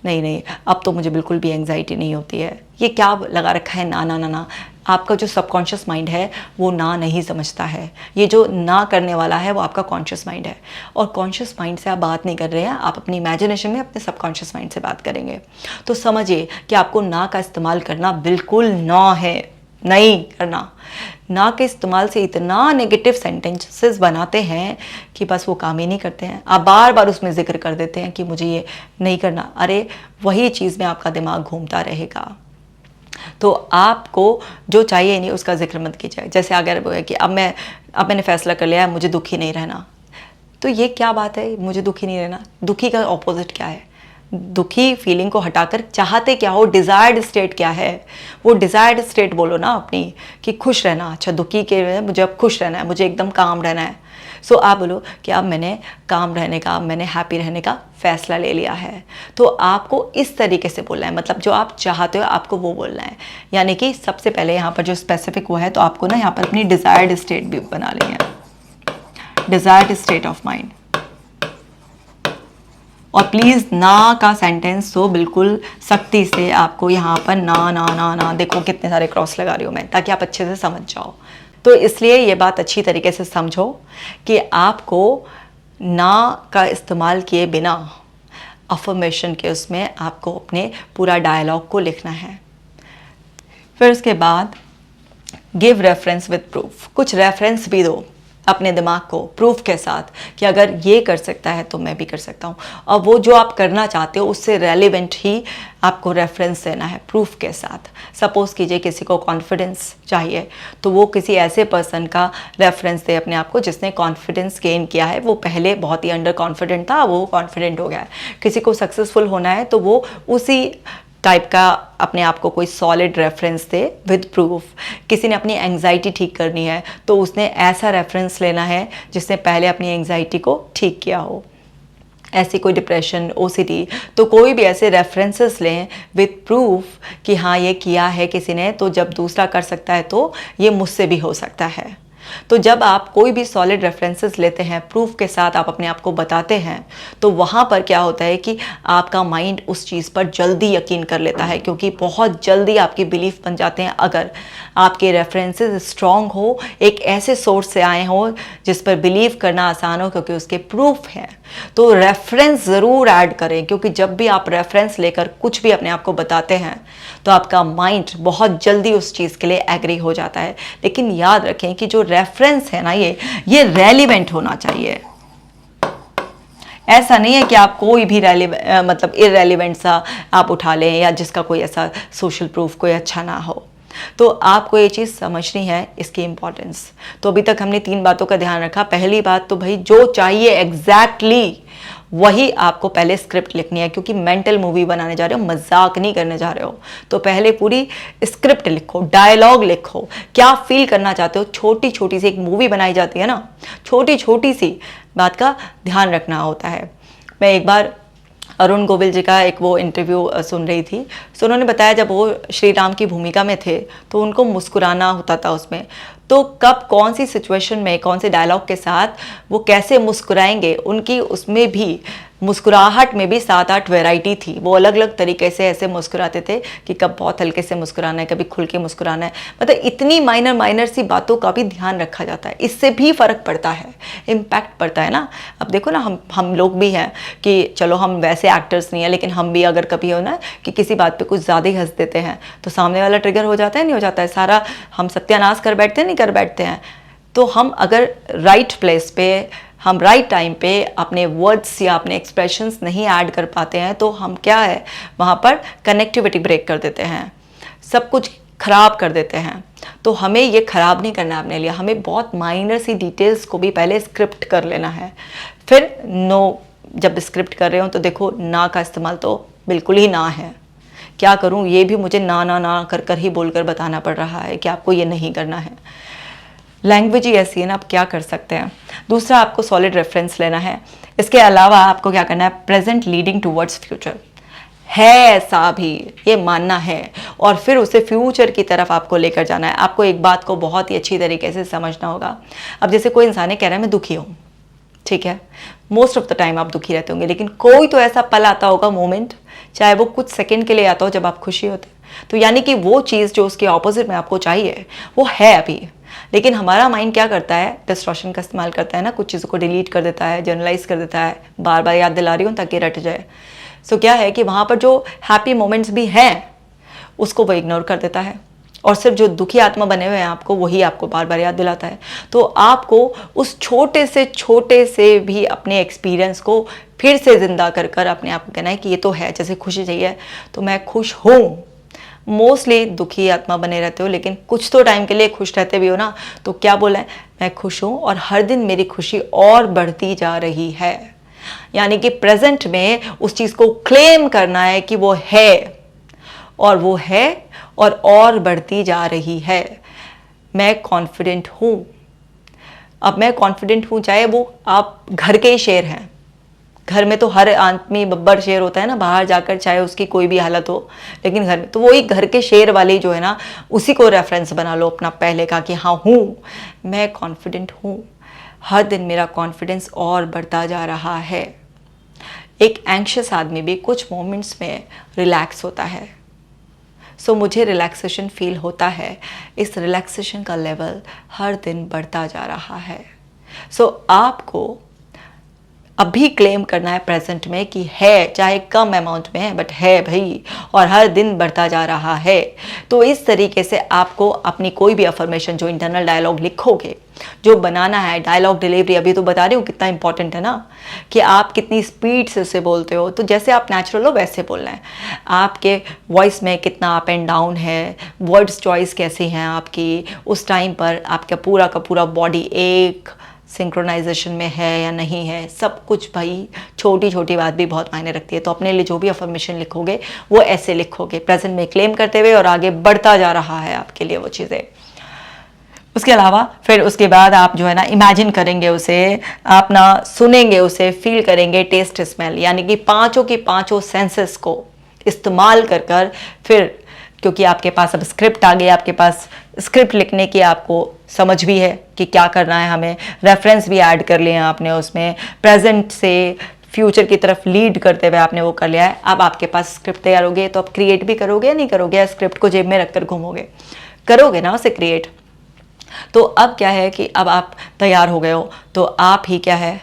नहीं अब तो मुझे बिल्कुल भी एंग्जाइटी नहीं होती है, ये क्या लगा रखा है ना ना ना ना। आपका जो सबकॉन्शियस माइंड है वो ना नहीं समझता है, ये जो ना करने वाला है वो आपका कॉन्शियस माइंड है। और कॉन्शियस माइंड से आप बात नहीं कर रहे हैं, आप अपनी इमेजिनेशन में अपने सबकॉन्शियस माइंड से बात करेंगे। तो समझिए कि आपको ना का इस्तेमाल करना बिल्कुल ना है, नहीं करना। ना के इस्तेमाल से इतना नेगेटिव सेंटेंसेस बनाते हैं कि बस वो काम ही नहीं करते हैं। आप बार बार उसमें जिक्र कर देते हैं कि मुझे ये नहीं करना, अरे वही चीज़ में आपका दिमाग घूमता रहेगा। तो आपको जो चाहिए नहीं उसका जिक्र मत कीजिए। जैसे अगर वो है कि अब मैंने फैसला कर लिया है मुझे दुखी नहीं रहना, तो ये क्या बात है, मुझे दुखी नहीं रहना? दुखी का ऑपोजिट क्या है? दुखी फीलिंग को हटाकर चाहते क्या हो, डिज़ायर्ड स्टेट क्या है, वो डिज़ायर्ड स्टेट बोलो ना अपनी, कि खुश रहना। अच्छा दुखी के मुझे अब खुश रहना है, मुझे एकदम काम रहना है। सो आप बोलो कि अब मैंने काम रहने का, मैंने हैप्पी रहने का फ़ैसला ले लिया है। तो आपको इस तरीके से बोलना है, मतलब जो आप चाहते हो आपको वो बोलना है। यानी कि सबसे पहले यहाँ पर जो स्पेसिफिक वो है, तो आपको ना यहाँ पर अपनी डिज़ायर्ड स्टेट भी बना लेनी है, डिज़ायर्ड स्टेट ऑफ माइंड। और प्लीज़ ना का सेंटेंस तो बिल्कुल सख्ती से आपको यहाँ पर ना ना ना ना, देखो कितने सारे क्रॉस लगा रही हूँ मैं, ताकि आप अच्छे से समझ जाओ। तो इसलिए ये बात अच्छी तरीके से समझो कि आपको ना का इस्तेमाल किए बिना अफर्मेशन के उसमें आपको अपने पूरा डायलॉग को लिखना है। फिर उसके बाद गिव रेफरेंस विद प्रूफ, कुछ रेफरेंस भी दो। अपने दिमाग को प्रूफ के साथ कि अगर ये कर सकता है तो मैं भी कर सकता हूँ। और वो जो आप करना चाहते हो उससे रेलिवेंट ही आपको रेफरेंस देना है प्रूफ के साथ। सपोज कीजिए किसी को कॉन्फिडेंस चाहिए तो वो किसी ऐसे पर्सन का रेफरेंस दे अपने आप को जिसने कॉन्फिडेंस गेन किया है, वो पहले बहुत ही अंडर कॉन्फिडेंट था, वो कॉन्फिडेंट हो गया है। किसी को सक्सेसफुल होना है तो वो उसी टाइप का अपने आप को कोई solid reference they with proof. किसी ने अपनी एंग्जाइटी ठीक करनी है तो उसने ऐसा रेफरेंस लेना है जिसने पहले अपनी एंग्जाइटी को ठीक किया हो। ऐसी कोई डिप्रेशन, ओसीडी, तो कोई भी ऐसे रेफरेंसेस लें विद प्रूफ कि हाँ ये किया है किसी ने, तो जब दूसरा कर सकता है तो ये मुझसे भी हो सकता है। तो जब आप कोई भी सॉलिड रेफरेंसेस लेते हैं, प्रूफ के साथ आप अपने आप को बताते हैं, तो वहाँ पर क्या होता है कि आपका माइंड उस चीज़ पर जल्दी यकीन कर लेता है, क्योंकि बहुत जल्दी आपकी बिलीफ बन जाते हैं अगर आपके रेफरेंसेस स्ट्रॉन्ग हो, एक ऐसे सोर्स से आए हो जिस पर बिलीव करना आसान हो क्योंकि उसके प्रूफ हैं। तो रेफरेंस ज़रूर ऐड करें, क्योंकि जब भी आप रेफरेंस लेकर कुछ भी अपने आप को बताते हैं तो आपका माइंड बहुत जल्दी उस चीज़ के लिए एग्री हो जाता है। लेकिन याद रखें कि जो रेफरेंस है ना, ये रेलिवेंट होना चाहिए। ऐसा नहीं है कि आप कोई भी मतलब इरेलीवेंट सा आप उठा लें या जिसका कोई ऐसा सोशल प्रूफ कोई अच्छा ना हो। तो आपको ये चीज़ समझनी है, इसकी इम्पोर्टेंस। तो अभी तक हमने 3 बातों का ध्यान रखा। पहली बात तो भाई जो चाहिए एग्जैक्टली वही आपको पहले स्क्रिप्ट लिखनी है, क्योंकि मेंटल मूवी बनाने जा रहे हो, मजाक नहीं करने जा रहे हो। तो पहले पूरी स्क्रिप्ट लिखो, डायलॉग लिखो, क्या फील करना चाहते हो। छोटी छोटी सी एक मूवी बनाई जाती है ना, छोटी छोटी सी बात का ध्यान रखना होता है। मैं एक बार अरुण गोविल जी का एक वो इंटरव्यू सुन रही थी, तो उन्होंने बताया जब वो श्री राम की भूमिका में थे तो उनको मुस्कुराना होता था उसमें। तो कब कौन सी सिचुएशन में कौन से डायलॉग के साथ वो कैसे मुस्कुराएंगे, उनकी उसमें भी मुस्कुराहट में भी 7-8 वैरायटी थी। वो अलग अलग तरीके से ऐसे मुस्कुराते थे कि कब बहुत हल्के से मुस्कुराना है, कभी खुल के मुस्कुराना है। मतलब इतनी माइनर सी बातों का भी ध्यान रखा जाता है, इससे भी फ़र्क पड़ता है, इम्पैक्ट पड़ता है ना। अब देखो ना, हम लोग भी हैं कि चलो हम वैसे एक्टर्स नहीं हैं, लेकिन हम भी अगर कभी हो ना कि किसी बात पर कुछ ज़्यादा ही हंस देते हैं तो सामने वाला ट्रिगर हो जाता है, नहीं हो जाता है, सारा हम सत्यानाश कर बैठते हैं, नहीं कर बैठते हैं। तो हम अगर राइट प्लेस पे, हम राइट टाइम पे अपने वर्ड्स या अपने एक्सप्रेशंस नहीं ऐड कर पाते हैं तो हम क्या है वहाँ पर कनेक्टिविटी ब्रेक कर देते हैं, सब कुछ खराब कर देते हैं। तो हमें ये खराब नहीं करना है अपने लिए, हमें बहुत माइनर सी डिटेल्स को भी पहले स्क्रिप्ट कर लेना है। फिर नो, जब स्क्रिप्ट कर रहे हो तो देखो ना का इस्तेमाल तो बिल्कुल ही ना है। क्या करूँ, ये भी मुझे ना कर कर ही बोलकर बताना पड़ रहा है कि आपको ये नहीं करना है। लैंग्वेज ही ऐसी है ना, आप क्या कर सकते हैं। दूसरा, आपको सॉलिड रेफरेंस लेना है। इसके अलावा आपको क्या करना है, प्रेजेंट लीडिंग टूवर्ड्स फ्यूचर है, ऐसा भी ये मानना है और फिर उसे फ्यूचर की तरफ आपको लेकर जाना है। आपको एक बात को बहुत ही अच्छी तरीके से समझना होगा। अब जैसे कोई इंसान है कह रहा है मैं दुखी हूँ, ठीक है, मोस्ट ऑफ द टाइम आप दुखी रहते होंगे, लेकिन कोई तो ऐसा पल आता होगा, मोमेंट, चाहे वो कुछ सेकंड के लिए आता हो जब आप खुशी होते, तो यानी कि वो चीज़ जो उसके ऑपोजिट में आपको चाहिए वो है अभी। लेकिन हमारा माइंड क्या करता है, डिस्टॉर्शन का इस्तेमाल करता है ना, कुछ चीज़ों को डिलीट कर देता है, जनरलाइज कर देता है, बार बार याद दिला रही हूँ ताकि रट जाए। सो क्या है कि वहाँ पर जो हैप्पी मोमेंट्स भी हैं उसको वो इग्नोर कर देता है और सिर्फ जो दुखी आत्मा बने हुए हैं आपको वही आपको बार बार याद दिलाता है। तो आपको उस छोटे से भी अपने एक्सपीरियंस को फिर से जिंदा कर कर अपने आप को कहना है कि ये तो है, जैसे खुशी चाहिए तो मैं खुश हूँ। मोस्टली दुखी आत्मा बने रहते हो, लेकिन कुछ तो टाइम के लिए खुश रहते भी हो ना, तो क्या बोला है, मैं खुश हूँ और हर दिन मेरी खुशी और बढ़ती जा रही है। यानी कि प्रेजेंट में उस चीज़ को क्लेम करना है कि वो है और वो है और बढ़ती जा रही है। मैं कॉन्फिडेंट हूँ। अब मैं कॉन्फिडेंट हूँ, चाहे वो आप घर के ही शेर हैं, घर में तो हर आदमी बब्बर शेर होता है ना, बाहर जाकर चाहे उसकी कोई भी हालत हो, लेकिन घर में तो वही घर के शेर वाले जो है ना, उसी को रेफरेंस बना लो अपना पहले का कि हाँ हूँ, मैं कॉन्फिडेंट हूँ, हर दिन मेरा कॉन्फिडेंस और बढ़ता जा रहा है। एक एंग्शियस आदमी भी कुछ मोमेंट्स में रिलैक्स होता है, सो मुझे रिलैक्सेशन फील होता है। इस रिलैक्सेशन का लेवल हर दिन बढ़ता जा रहा है। सो आपको अभी क्लेम करना है प्रेजेंट में कि है, चाहे कम अमाउंट में है बट है भाई, और हर दिन बढ़ता जा रहा है। तो इस तरीके से आपको अपनी कोई भी अफर्मेशन, जो इंटरनल डायलॉग लिखोगे, जो बनाना है, डायलॉग डिलीवरी, अभी तो बता रही हूँ कितना इंपॉर्टेंट है ना, कि आप कितनी स्पीड से उसे बोलते हो। तो जैसे आप नेचुरल हो वैसे बोलना है। आपके वॉइस में कितना अप एंड डाउन है, वर्ड्स चॉइस कैसी हैं आपकी, उस टाइम पर आपका पूरा का पूरा बॉडी एक सिंक्रोनाइजेशन में है या नहीं है, सब कुछ भाई, छोटी छोटी बात भी बहुत मायने रखती है। तो अपने लिए जो भी अफर्मेशन लिखोगे वो ऐसे लिखोगे, प्रेजेंट में क्लेम करते हुए, और आगे बढ़ता जा रहा है आपके लिए वो चीज़ें। उसके अलावा फिर उसके बाद आप जो है ना इमेजिन करेंगे उसे, आप ना सुनेंगे उसे, फील करेंगे, टेस्ट, स्मेल, यानी कि पांचों की पांचों सेंसेस को इस्तेमाल कर कर फिर, क्योंकि आपके पास अब स्क्रिप्ट आ गई, आपके पास स्क्रिप्ट लिखने की आपको समझ भी है कि क्या करना है हमें, रेफरेंस भी ऐड कर लिए हैं आपने उसमें, प्रेजेंट से फ्यूचर की तरफ लीड करते हुए आपने वो कर लिया है। अब आपके पास स्क्रिप्ट तैयार हो गई, तो आप क्रिएट भी करोगे या नहीं करोगे, या स्क्रिप्ट को जेब में रखकर घूमोगे? करोगे ना उसे क्रिएट। तो अब क्या है कि अब आप तैयार हो गए हो, तो आप ही क्या है,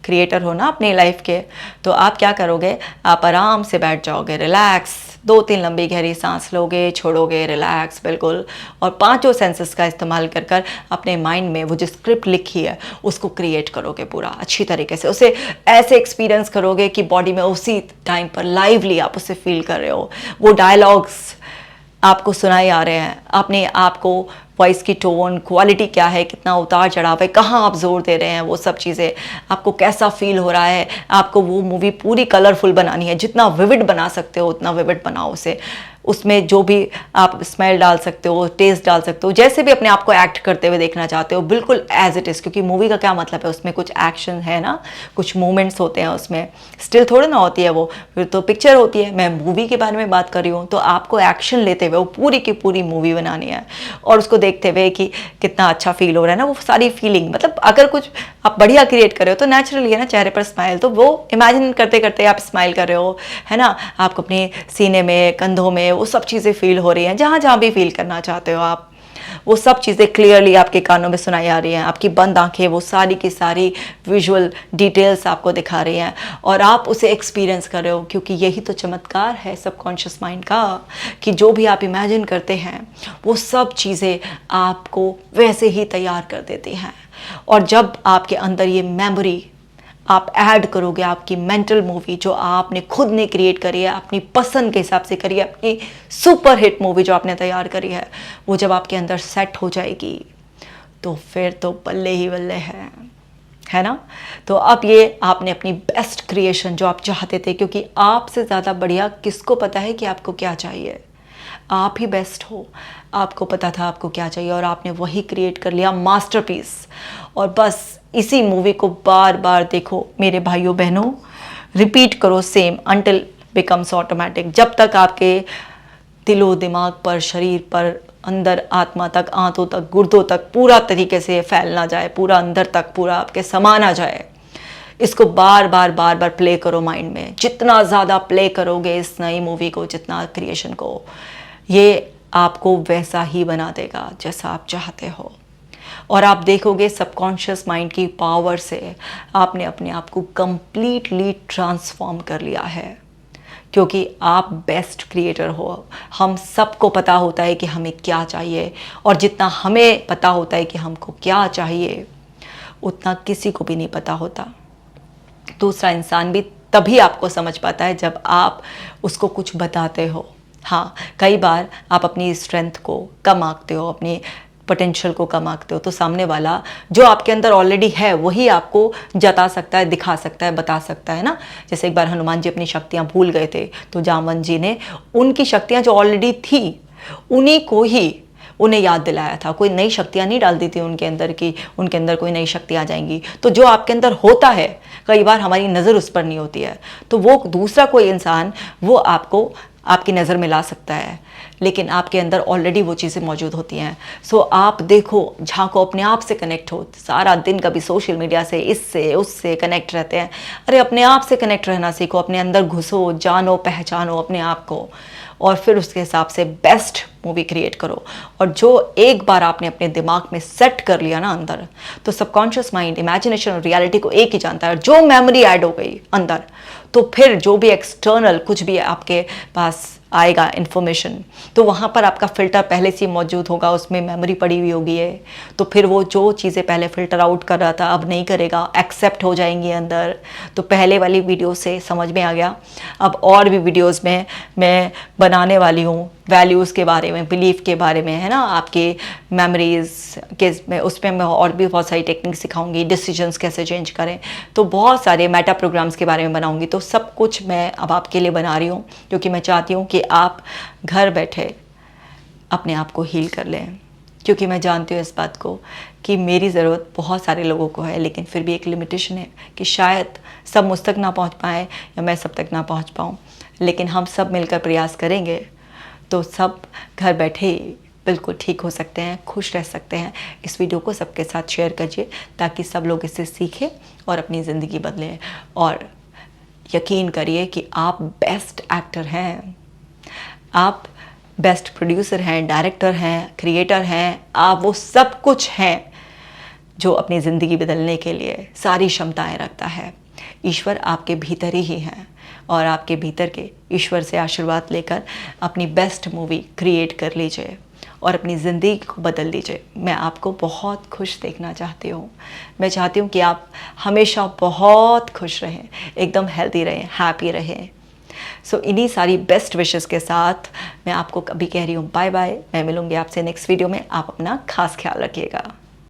क्रिएटर हो ना अपनी लाइफ के। तो आप क्या करोगे, आप आराम से बैठ जाओगे, रिलैक्स, 2-3 लंबी गहरी सांस लोगे, छोड़ोगे, रिलैक्स बिल्कुल, और पांचों सेंसेस का इस्तेमाल कर कर अपने माइंड में वो जो स्क्रिप्ट लिखी है उसको क्रिएट करोगे पूरा अच्छी तरीके से। उसे ऐसे एक्सपीरियंस करोगे कि बॉडी में उसी टाइम पर लाइवली आप उसे फील कर रहे हो, वो डायलॉग्स आपको सुनाई आ रहे हैं, अपने आप को वॉइस की टोन, क्वालिटी क्या है, कितना उतार चढ़ाव है, कहाँ आप जोर दे रहे हैं, वो सब चीज़ें आपको कैसा फील हो रहा है। आपको वो मूवी पूरी कलरफुल बनानी है, जितना विविड बना सकते हो उतना विविड बनाओ उसे। उसमें जो भी आप स्मेल डाल सकते हो, टेस्ट डाल सकते हो, जैसे भी अपने आप को एक्ट करते हुए देखना चाहते हो, बिल्कुल एज इट इज़। क्योंकि मूवी का क्या मतलब है, उसमें कुछ एक्शन है ना, कुछ मूवमेंट्स होते हैं उसमें, स्टिल थोड़ी ना होती है वो, फिर तो पिक्चर होती है। मैं मूवी के बारे में बात कर रही हूँ, तो आपको एक्शन लेते हुए वो पूरी की पूरी मूवी बनानी है, और उसको देखते हुए कि कितना अच्छा फील हो रहा है ना, वो सारी फीलिंग, मतलब अगर कुछ आप बढ़िया क्रिएट कर रहे हो तो नेचुरली है ना चेहरे पर स्माइल, तो वो इमेजिन करते करते आप स्माइल कर रहे हो, है ना, आपको अपने सीने में, कंधों में वो सब चीज़ें फील हो रही हैं, जहाँ जहाँ भी फील करना चाहते हो आप, वो सब चीज़ें क्लियरली आपके कानों में सुनाई आ रही हैं। आपकी बंद आंखें वो सारी की सारी विजुअल डिटेल्स आपको दिखा रही हैं, और आप उसे एक्सपीरियंस कर रहे हो। क्योंकि यही तो चमत्कार है सबकॉन्शियस माइंड का, कि जो भी आप इमेजिन करते हैं वो सब चीज़ें आपको वैसे ही तैयार कर देती हैं। और जब आपके अंदर ये मेमोरी आप ऐड करोगे, आपकी मेंटल मूवी जो आपने खुद ने क्रिएट करी है, अपनी पसंद के हिसाब से करी है, अपनी सुपर हिट मूवी जो आपने तैयार करी है, वो जब आपके अंदर सेट हो जाएगी तो फिर तो बल्ले ही बल्ले है ना। तो अब ये आपने अपनी बेस्ट क्रिएशन जो आप चाहते थे, क्योंकि आपसे ज़्यादा बढ़िया किसको पता है कि आपको क्या चाहिए, आप ही बेस्ट हो, आपको पता था आपको क्या चाहिए, और आपने वही क्रिएट कर लिया मास्टरपीस। और बस इसी मूवी को बार बार देखो मेरे भाइयों बहनों, रिपीट करो सेम अंटिल बिकम्स ऑटोमेटिक, जब तक आपके दिलो दिमाग पर, शरीर पर, अंदर आत्मा तक, आंतों तक, गुर्दों तक पूरा तरीके से फैल ना जाए, पूरा अंदर तक पूरा आपके समा ना जाए। इसको बार बार बार बार प्ले करो माइंड में। जितना ज़्यादा प्ले करोगे इस नई मूवी को, जितना क्रिएशन को, ये आपको वैसा ही बना देगा जैसा आप चाहते हो। और आप देखोगे सबकॉन्शियस माइंड की पावर से आपने अपने आप को कंप्लीटली ट्रांसफॉर्म कर लिया है, क्योंकि आप बेस्ट क्रिएटर हो। हम सबको पता होता है कि हमें क्या चाहिए, और जितना हमें पता होता है कि हमको क्या चाहिए, उतना किसी को भी नहीं पता होता। दूसरा इंसान भी तभी आपको समझ पाता है जब आप उसको कुछ बताते हो। हाँ, कई बार आप अपनी स्ट्रेंथ को कम आंकते हो, अपनी पोटेंशियल को कम आंकते हो, तो सामने वाला जो आपके अंदर ऑलरेडी है वही आपको जता सकता है, दिखा सकता है, बता सकता है ना। जैसे एक बार हनुमान जी अपनी शक्तियाँ भूल गए थे, तो जामवंत जी ने उनकी शक्तियाँ जो ऑलरेडी थी उन्हीं को ही उन्हें याद दिलाया था। कोई नई शक्तियाँ नहीं डाल दी थी उनके अंदर की उनके अंदर कोई नई शक्ति आ जाएंगी। तो जो आपके अंदर होता है, कई बार हमारी नज़र उस पर नहीं होती है, तो वो दूसरा कोई इंसान वो आपको आपकी नज़र में ला सकता है, लेकिन आपके अंदर ऑलरेडी वो चीज़ें मौजूद होती हैं। सो आप देखो, झांको, अपने आप से कनेक्ट हो। सारा दिन कभी सोशल मीडिया से, इससे उससे कनेक्ट रहते हैं। अरे अपने आप से कनेक्ट रहना सीखो, अपने अंदर घुसो, जानो, पहचानो अपने आप को, और फिर उसके हिसाब से बेस्ट मूवी क्रिएट करो। और जो एक बार आपने अपने दिमाग में सेट कर लिया ना अंदर, तो सबकॉन्शियस माइंड इमेजिनेशन और रियलिटी को एक ही जानता है। जो मेमोरी ऐड हो गई अंदर, तो फिर जो भी एक्सटर्नल कुछ भी आपके पास आएगा इन्फॉर्मेशन, तो वहाँ पर आपका फ़िल्टर पहले से ही मौजूद होगा, उसमें मेमोरी पड़ी हुई होगी है। तो फिर वो जो चीज़ें पहले फ़िल्टर आउट कर रहा था अब नहीं करेगा, एक्सेप्ट हो जाएंगी अंदर। तो पहले वाली वीडियो से समझ में आ गया। अब और भी वीडियोस में मैं बनाने वाली हूँ वैल्यूज़ के बारे में, बिलीफ के बारे में, है ना, आपकी मेमोरीज़ के में, उसमें मैं और भी बहुत सारी टेक्निक सिखाऊंगी, डिसीजंस कैसे चेंज करें। तो बहुत सारे मेटा प्रोग्राम्स के बारे में बनाऊंगी। तो सब कुछ मैं अब आपके लिए बना रही हूँ, क्योंकि मैं चाहती हूँ कि आप घर बैठे अपने आप को हील कर लें। क्योंकि मैं जानती हूँ इस बात को कि मेरी ज़रूरत बहुत सारे लोगों को है, लेकिन फिर भी एक लिमिटेशन है कि शायद सब मुझ तक ना पहुँच पाए या मैं सब तक ना पहुँच पाऊँ। लेकिन हम सब मिलकर प्रयास करेंगे तो सब घर बैठे ही बिल्कुल ठीक हो सकते हैं, खुश रह सकते हैं। इस वीडियो को सबके साथ शेयर कीजिए ताकि सब लोग इससे सीखें और अपनी ज़िंदगी बदलें। और यकीन करिए कि आप बेस्ट एक्टर हैं, आप बेस्ट प्रोड्यूसर हैं, डायरेक्टर हैं, क्रिएटर हैं, आप वो सब कुछ हैं जो अपनी ज़िंदगी बदलने के लिए सारी क्षमताएं रखता है। ईश्वर आपके भीतर ही हैं, और आपके भीतर के ईश्वर से आशीर्वाद लेकर अपनी बेस्ट मूवी क्रिएट कर लीजिए और अपनी ज़िंदगी को बदल लीजिए। मैं आपको बहुत खुश देखना चाहती हूँ। मैं चाहती हूँ कि आप हमेशा बहुत खुश रहें, एकदम हेल्दी रहें, हैप्पी रहें। सो इन्हीं सारी बेस्ट विशेस के साथ मैं आपको कभी कह रही हूँ बाय बाय। मैं मिलूँगी आपसे नेक्स्ट वीडियो में। आप अपना खास ख्याल रखिएगा।